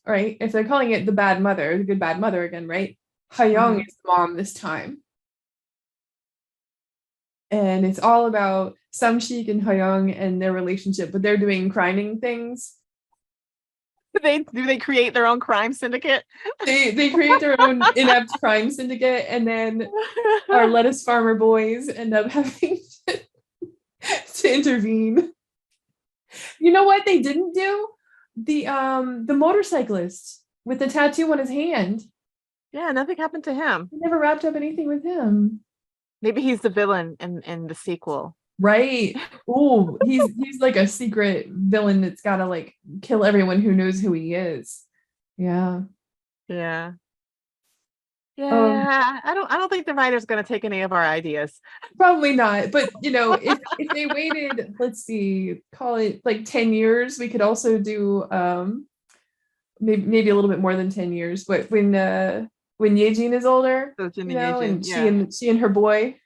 right, if they're calling it the bad mother, the good bad mother again, right? Hayoung is the mom this time. And it's all about Samshik and Hayoung and their relationship, but they're doing criming things. Do they create their own crime syndicate? They create their own inept crime syndicate, and then our lettuce farmer boys end up having to intervene. You know what they didn't do? The motorcyclist with the tattoo on his hand. Yeah, nothing happened to him. They never wrapped up anything with him. Maybe he's the villain in the sequel. Right. Oh, he's like a secret villain that's gotta like kill everyone who knows who he is. Yeah. Yeah. Yeah. I don't think the writer's gonna take any of our ideas. Probably not. But if they waited, let's see, call it like 10 years, we could also do maybe a little bit more than 10 years. But when Yejin is older, and she and her boy.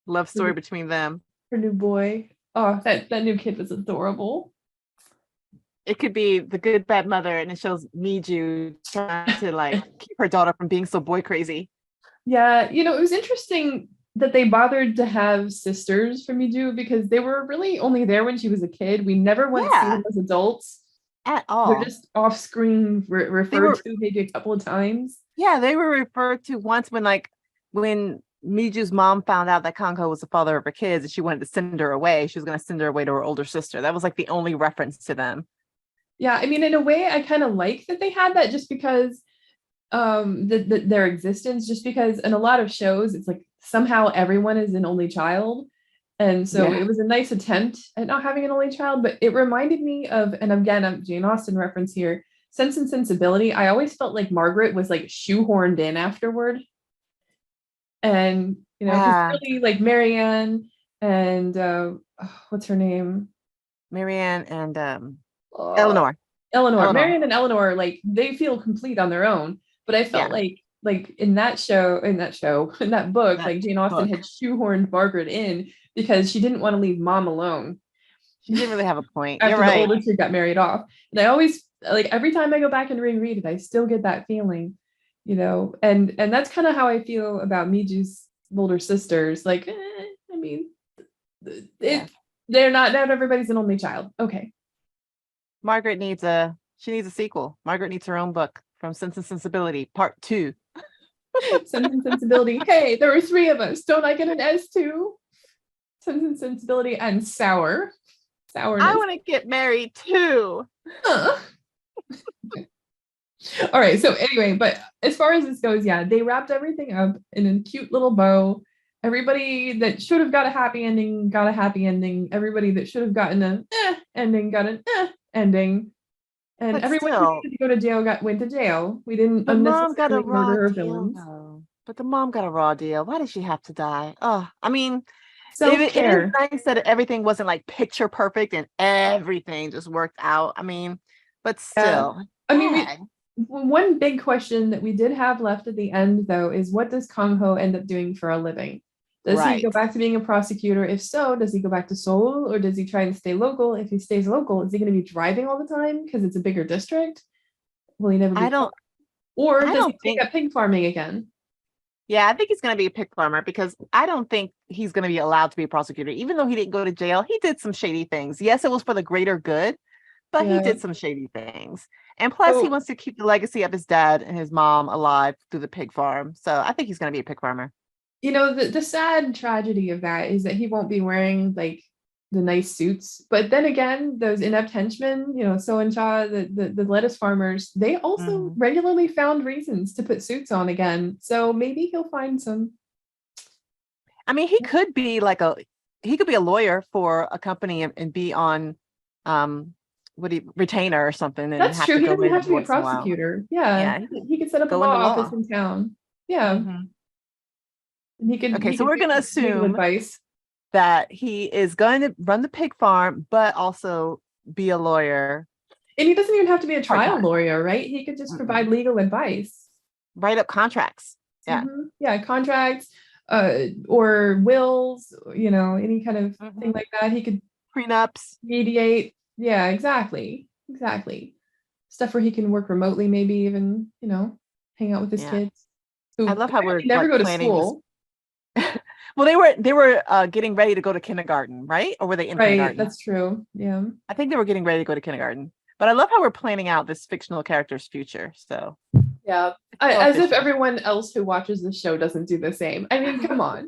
Love story between them. Her new boy. Oh, that new kid was adorable. It could be the good bad mother, and it shows Miju trying to like keep her daughter from being so boy crazy. Yeah, it was interesting that they bothered to have sisters for Miju, because they were really only there when she was a kid. We never went to see them as adults at all. They're just off screen referred to maybe a couple of times. Yeah, they were referred to once when Miju's mom found out that Kanko was the father of her kids and she wanted to send her away. She was going to send her away to her older sister. That was like the only reference to them. Yeah, I mean, in a way, I kind of like that they had that, just because their existence, just because in a lot of shows, it's like somehow everyone is an only child. And so Yeah. it was a nice attempt at not having an only child, but it reminded me of, and again, a Jane Austen reference here, Sense and Sensibility. I always felt like Margaret was like shoehorned in afterward. And, because Yeah. really like Marianne and what's her name? Marianne and Uh, Eleanor. Eleanor. Eleanor. Marianne and Eleanor, like they feel complete on their own. But I felt Yeah. like in that show, in that book, That like Jane Austen had book. shoehorned Margaret in because she didn't want to leave mom alone She didn't really have a point. You're after the right. older two got married off. And I always like every time I go back and reread it, I still get that feeling, and that's kind of how I feel about Miju's older sisters. Like, I mean, Yeah. it they're not everybody's an only child. Okay. Margaret needs a sequel. Margaret needs her own book from Sense and Sensibility, Part 2. Sense and Sensibility. Hey, there were three of us. Don't I get an S too? Sense and Sensibility and I sourness. want to get married too. Huh. All right. So anyway, but as far as this goes, yeah, they wrapped everything up in a cute little bow. Everybody that should have got a happy ending got a happy ending. Everybody that should have gotten an ending got an ending. And But everyone who still, needed to go to jail went to jail. We didn't the mom got a unnecessarily raw murder her deal villains. though. But the mom got a raw deal. Why did she have to die? Oh, I mean, it is Self-care. nice that everything wasn't like picture perfect and everything just worked out. I mean, but Yeah. still, I mean, dang. one big question that we did have left at the end, though, is what does Kang Ho end up doing for a living? Does he go Right. back to being a prosecutor? If so, does he go back to Seoul or does he try and stay local? If he stays local, is he going to be driving all the time because it's a bigger district? Will he never be I caught? don't Or I does he don't take think up pig farming again? yeah, I think he's gonna be a pig farmer because I don't think he's gonna be allowed to be a prosecutor, even though he didn't go to jail. He did some shady things. Yes, it was for the greater good, but he Yeah. did some shady things. And plus, he So, wants to keep the legacy of his dad and his mom alive through the pig farm. So I think he's going to be a pig farmer. the sad tragedy of that is that he won't be wearing like the nice suits. But then again, those inept henchmen, So and Cha, the lettuce farmers, they also Mhm. regularly found reasons to put suits on again. So maybe he'll find some. I mean, he could be a lawyer for a company and be on um retainer or something and That's have true. to He go doesn't in have to every be a once in a while. prosecutor. Yeah, Yeah, he could he could set up a go law into office law. in town. Yeah, Hmm. and he could Okay, he so could we're going to give legal assume advice. that he is going to run the pig farm, but also be a lawyer And he doesn't even have to be a part trial time. lawyer, right? He could just provide legal advice. Write up contracts. Yeah. Yeah, contracts, or wills, any kind of thing Hmm. like that. He could Prenups. mediate. Yeah, exactly. Stuff where he can work remotely, maybe even, hang out with his Yeah. kids, I who love how we're apparently never like go to planning this. school. Well, they were getting ready to go to kindergarten, right? Or were they in Right, kindergarten? that's true. Yeah. I think they were getting ready to go to kindergarten. But I love how we're planning out this fictional character's future. So Yeah. so As if efficient. everyone else who watches the show doesn't do the same. I mean, come on.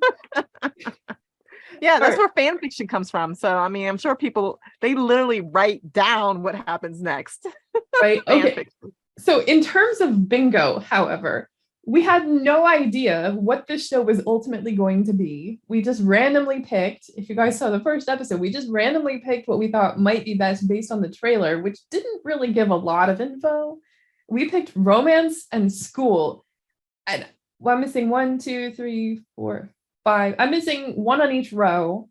Yeah, All that's right. where fan fiction comes from. So I mean, I'm sure people they literally write down what happens next. Right. Fan Okay. fiction. So, in terms of bingo, however, we had no idea what this show was ultimately going to be. We just randomly picked, if you guys saw the first episode, we just randomly picked what we thought might be best based on the trailer, which didn't really give a lot of info. We picked romance and school. And I'm missing one, two, three, four, five. I'm missing one on each row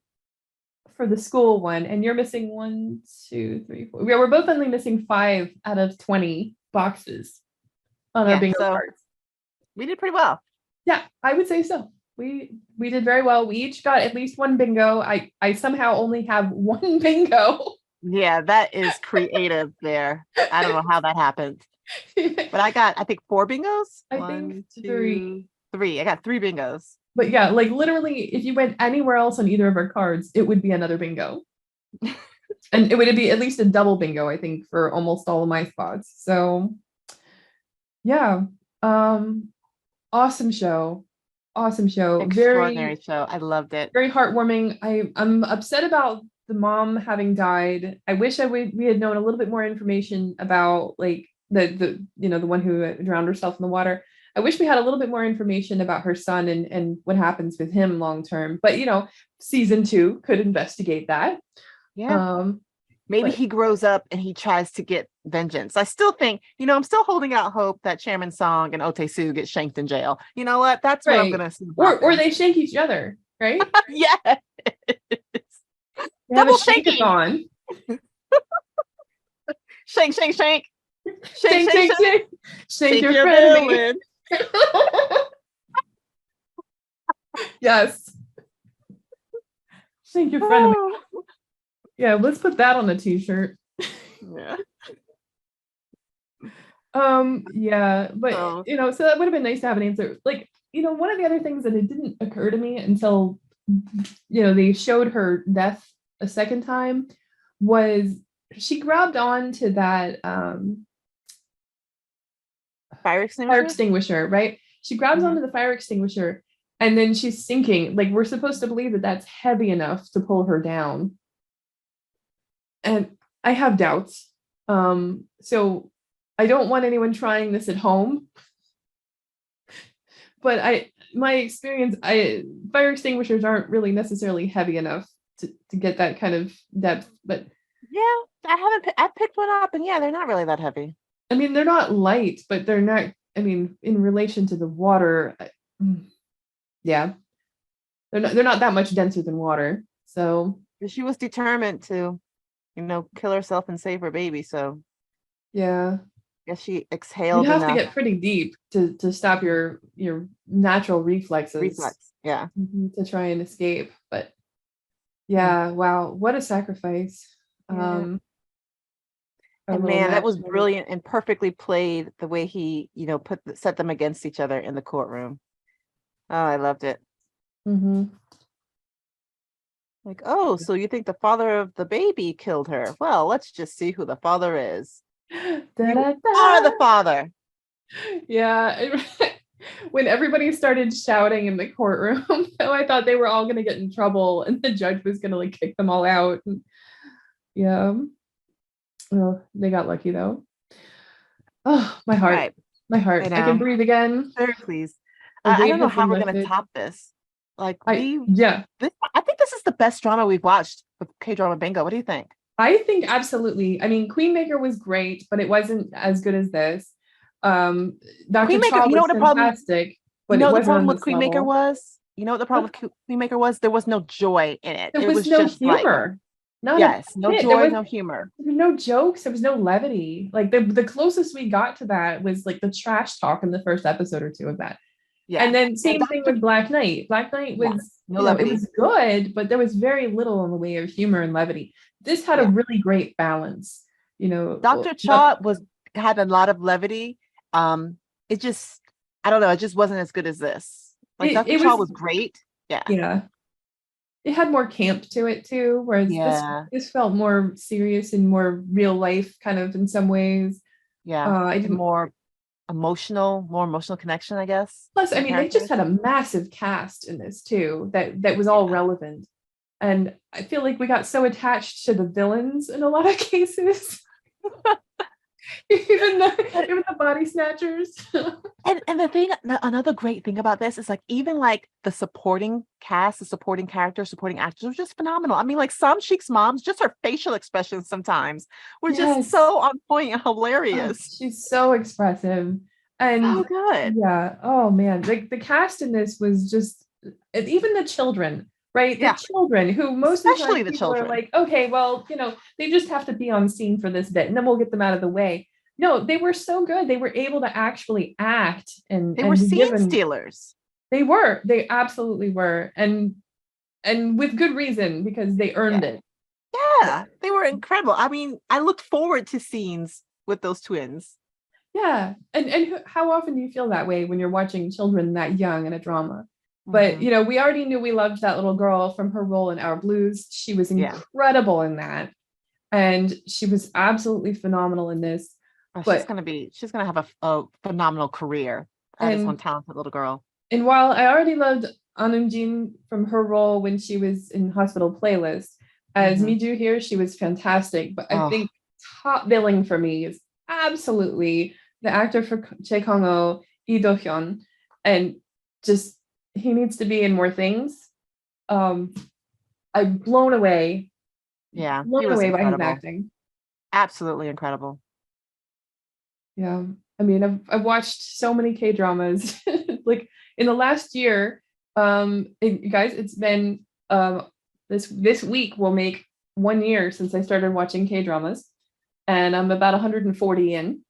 for the school one, and you're missing one, two, three, four. We're both only missing 5 out of 20 boxes on our Yeah, bingo so cards. we did pretty well. Yeah, I would say so. We did very well. We each got at least one bingo. I somehow only have one bingo. Yeah, that is creative there. I don't know how that happened. But I think 4 bingos. I think One, 3. two, three. I got 3 bingos. But yeah, like literally, if you went anywhere else on either of our cards, it would be another bingo. And it would be at least a double bingo, I think, for almost all of my spots. So yeah. Um, awesome show. Awesome show. Extraordinary show. I loved it. Very heartwarming. I'm upset about the mom having died. I wish we had known a little bit more information about like the one who drowned herself in the water. I wish we had a little bit more information about her son and what happens with him long term. But season 2 could investigate that. Yeah. Maybe he grows up and he tries to get vengeance. I still think, I'm still holding out hope that Chairman Song and Otesu get shanked in jail. You know what? That's what I'm gonna see. Or they shank each other, right? Yes. Double shankathon. Shank, shank, shank. Shank, shank, shank. Shank your frenemy. Yes. Shank your frenemy. Yeah, let's put that on a t-shirt. Yeah. Yeah, but so that would have been nice to have an answer. Like, one of the other things that it didn't occur to me until they showed her death a second time was she grabbed on to that fire extinguisher, right? She grabs onto the fire extinguisher and then she's sinking. Like, we're supposed to believe that that's heavy enough to pull her down. And I have doubts. So I don't want anyone trying this at home. But my experience, fire extinguishers aren't really necessarily heavy enough to get that kind of depth. But yeah, I've picked one up, and they're not really that heavy. I mean, they're not light, but they're not. I mean, in relation to the water, they're not that much denser than water. So she was determined to, kill herself and save her baby. So yeah. Guess she exhaled. You have to get pretty deep to stop your natural reflexes. Yeah. To try and escape. But wow, what a sacrifice. And man, that was brilliant and perfectly played the way he, set them against each other in the courtroom. Oh, I loved it. Like, oh, so you think the father of the baby killed her? Well, let's just see who the father is. You are the father. Yeah. When everybody started shouting in the courtroom, I thought they were all going to get in trouble and the judge was going to kick them all out. Well, they got lucky though. Oh, my heart. Right. My heart. I can breathe again. Sure, please. I don't know how we're going to top this. Like, I think this is the best drama we've watched with K-Drama Bingo. What do you think? I think absolutely. I mean, Queenmaker was great, but it wasn't as good as this. Dr. Cha was fantastic. You know what the problem with Queenmaker was? You know what the problem with Queenmaker was? There was no joy in it. There was no just humor. No joy, no humor. There were no jokes. There was no levity. Like the closest we got to that was like the trash talk in the first episode or two of that. Yeah. And then same thing with Black Knight. Black Knight was it was good, but there was very little in the way of humor and levity. This had a really great balance. Dr. Cha had a lot of levity. It just, I don't know, it just wasn't as good as this. Like Dr. Cha was great. Yeah. Yeah. It had more camp to it too, whereas this felt more serious and more real life kind of in some ways. Yeah. More emotional connection, I guess. Plus, I mean, they just had a massive cast in this too that was all relevant. And I feel like we got so attached to the villains in a lot of cases. even the body snatchers. and the thing, another great thing about this is like even like the supporting cast, the supporting characters, supporting actors were just phenomenal. I mean, like Samshik's moms, just her facial expressions sometimes were just so on point and hilarious. She's so expressive and so good. Yeah. Oh man, like the cast in this was just, even the children. Right. The children who most especially of the time children are like, okay, well, they just have to be on scene for this bit and then we'll get them out of the way. No, they were so good. They were able to actually act and they were scene stealers. They absolutely were. And with good reason, because they earned it. Yeah, they were incredible. I mean, I looked forward to scenes with those twins. Yeah. And how often do you feel that way when you're watching children that young in a drama? But, we already knew we loved that little girl from her role in Our Blues. She was incredible in that. And she was absolutely phenomenal in this. She's going to have a phenomenal career. That is one talented little girl. And while I already loved An Eun-jin from her role when she was in Hospital Playlist, as Miju here, she was fantastic. But I think top billing for me is absolutely the actor for Chae Kang-ho Lee Do-hyun, and just he needs to be in more things. I'm blown away Yeah, he was by his incredible. acting. Absolutely incredible. Yeah. I mean, I've watched so many K dramas. Like in the last year, guys, it's been this week will make 1 year since I started watching K dramas, and I'm about 140 in.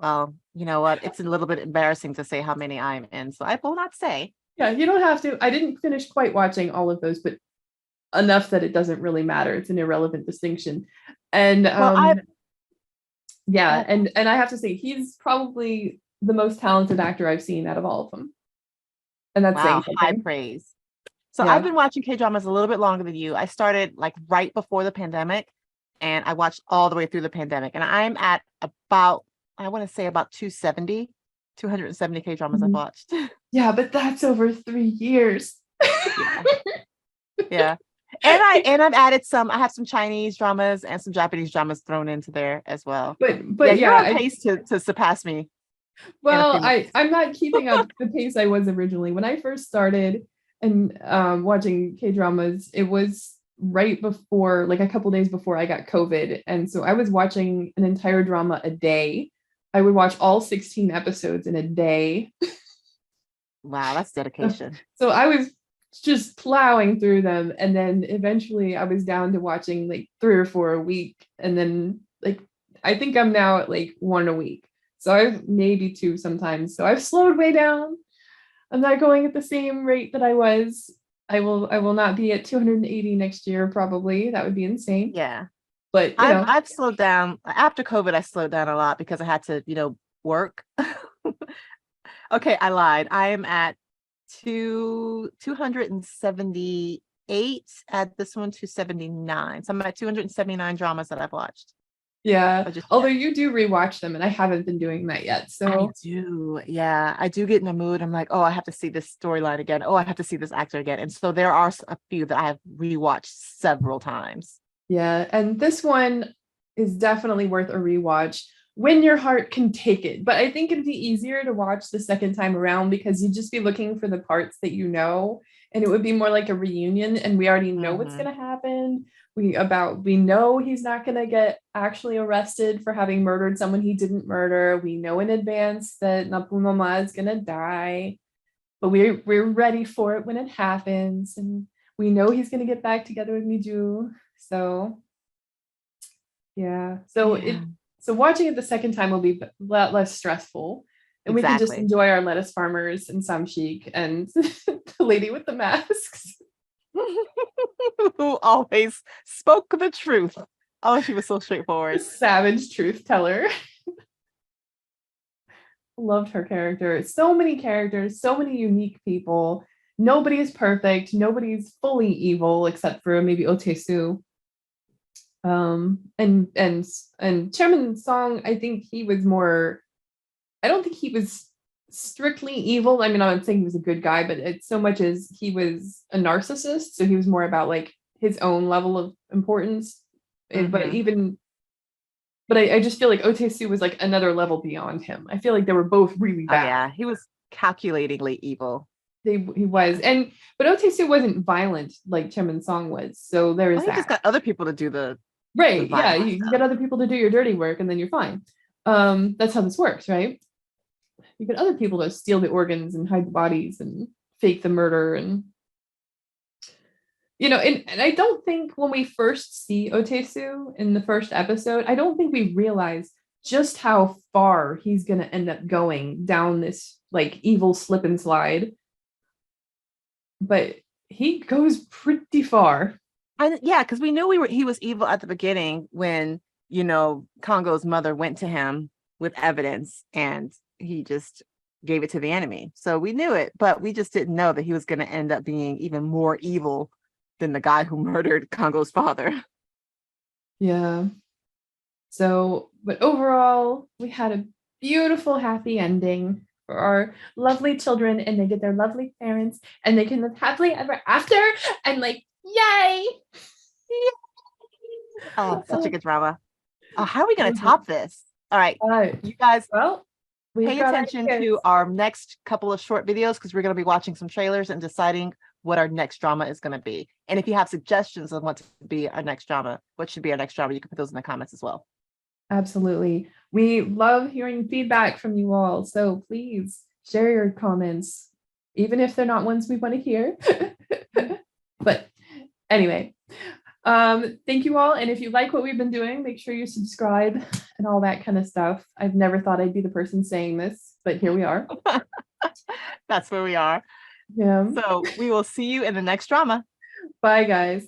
Well, you know what? It's a little bit embarrassing to say how many I'm in, so I will not say. Yeah, you don't have to. I didn't finish quite watching all of those, but enough that it doesn't really matter. It's an irrelevant distinction. And Well, I yeah, and I have to say he's probably the most talented actor I've seen out of all of them. And that's wow, saying high something. praise. So I've Yeah. been watching K dramas a little bit longer than you. I started like right before the pandemic, and I watched all the way through the pandemic. And I'm at about, I want to say about 270 K dramas I've Mhm. watched. Yeah, but that's over 3 years. Yeah, yeah. And I've added some. I have some Chinese dramas and some Japanese dramas thrown into there as well. Yeah, But you're yeah, on pace to surpass me in a well, few months. I'm not keeping up the pace I was originally. When I first started and watching K dramas, it was right before, like a couple days before I got COVID, and so I was watching an entire drama a day. I would watch all 16 episodes in a day. Wow, that's dedication. So I was just plowing through them, and then eventually I was down to watching like 3 or 4 a week, and then like I think I'm now at like one a week. So I've maybe two sometimes. So I've slowed way down. I'm not going at the same rate that I was. I will not be at 280 next year probably. That would be insane. Yeah. But I've slowed down after COVID. I slowed down a lot because I had to, work. Okay, I lied. I am at 278 at this one, 279. So I'm at 279 dramas that I've watched. yeah. But just Although you do rewatch them, and I haven't been doing that yet. I So do. Yeah, I do get in a mood. I'm like, oh, I have to see this storyline again. Oh, I have to see this actor again. And so there are a few that I have rewatched several times. yeah, and this one is definitely worth a rewatch when your heart can take it. But I think it'd be easier to watch the second time around because you'd just be looking for the parts that you know, and it would be more like a reunion, and we already know what's Hmm. going to happen. We know he's not going to get actually arrested for having murdered someone he didn't murder. We know in advance that Napumama is going to die, but we're ready for it when it happens, and we know he's going to get back together with Miju. So yeah. Yeah, So watching it the second time will be a lot less stressful. And we can just exactly. enjoy our lettuce farmers and Samshik and the lady with the masks. Who always spoke the truth. Oh, she was so The straightforward. savage truth teller. Loved her character. So many characters, so many unique people. Nobody is perfect. Nobody's fully evil except for maybe Otesu. And Chairman Song, I think he was more, I don't think he was strictly evil. I mean, I'm not saying he was a good guy, but it's so much as he was a narcissist. So he was more about like his own level of importance. But Hmm. even, but I just feel like Otesu was like another level beyond him. I feel like they were both really Oh bad. yeah, he was calculatingly evil. He was, Yeah. but Otesu wasn't violent like Chairman Song was. So there is Well, he just that. got other people to do the Right. Yeah. violent You get stuff. other people to do your dirty work and then you're fine. That's how this works, right? You get other people to steal the organs and hide the bodies and fake the murder. And and I don't think when we first see Otesu in the first episode, I don't think we realize just how far he's going to end up going down this like evil slip and slide. But he goes pretty far. And yeah, because we knew he was evil at the beginning when, Congo's mother went to him with evidence and he just gave it to the enemy. So we knew it, but we just didn't know that he was going to end up being even more evil than the guy who murdered Congo's father. Yeah. So, but overall, we had a beautiful, happy ending for our lovely children, and they get their lovely parents, and they can live happily ever after. And like, yay! Oh, such a good drama. Oh, how are we going to Uh, top this? All right, you guys, well, pay attention to our next couple of short videos because we're going to be watching some trailers and deciding what our next drama is going to be. And if you have suggestions on what to be our next drama, what should be our next drama, you can put those in the comments as well. Absolutely. We love hearing feedback from you all. So please share your comments, even if they're not ones we want to hear. But anyway, thank you all. And if you like what we've been doing, make sure you subscribe and all that kind of stuff. I've never thought I'd be the person saying this, but here we are. That's where we are. Yeah. So we will see you in the next drama. Bye, guys.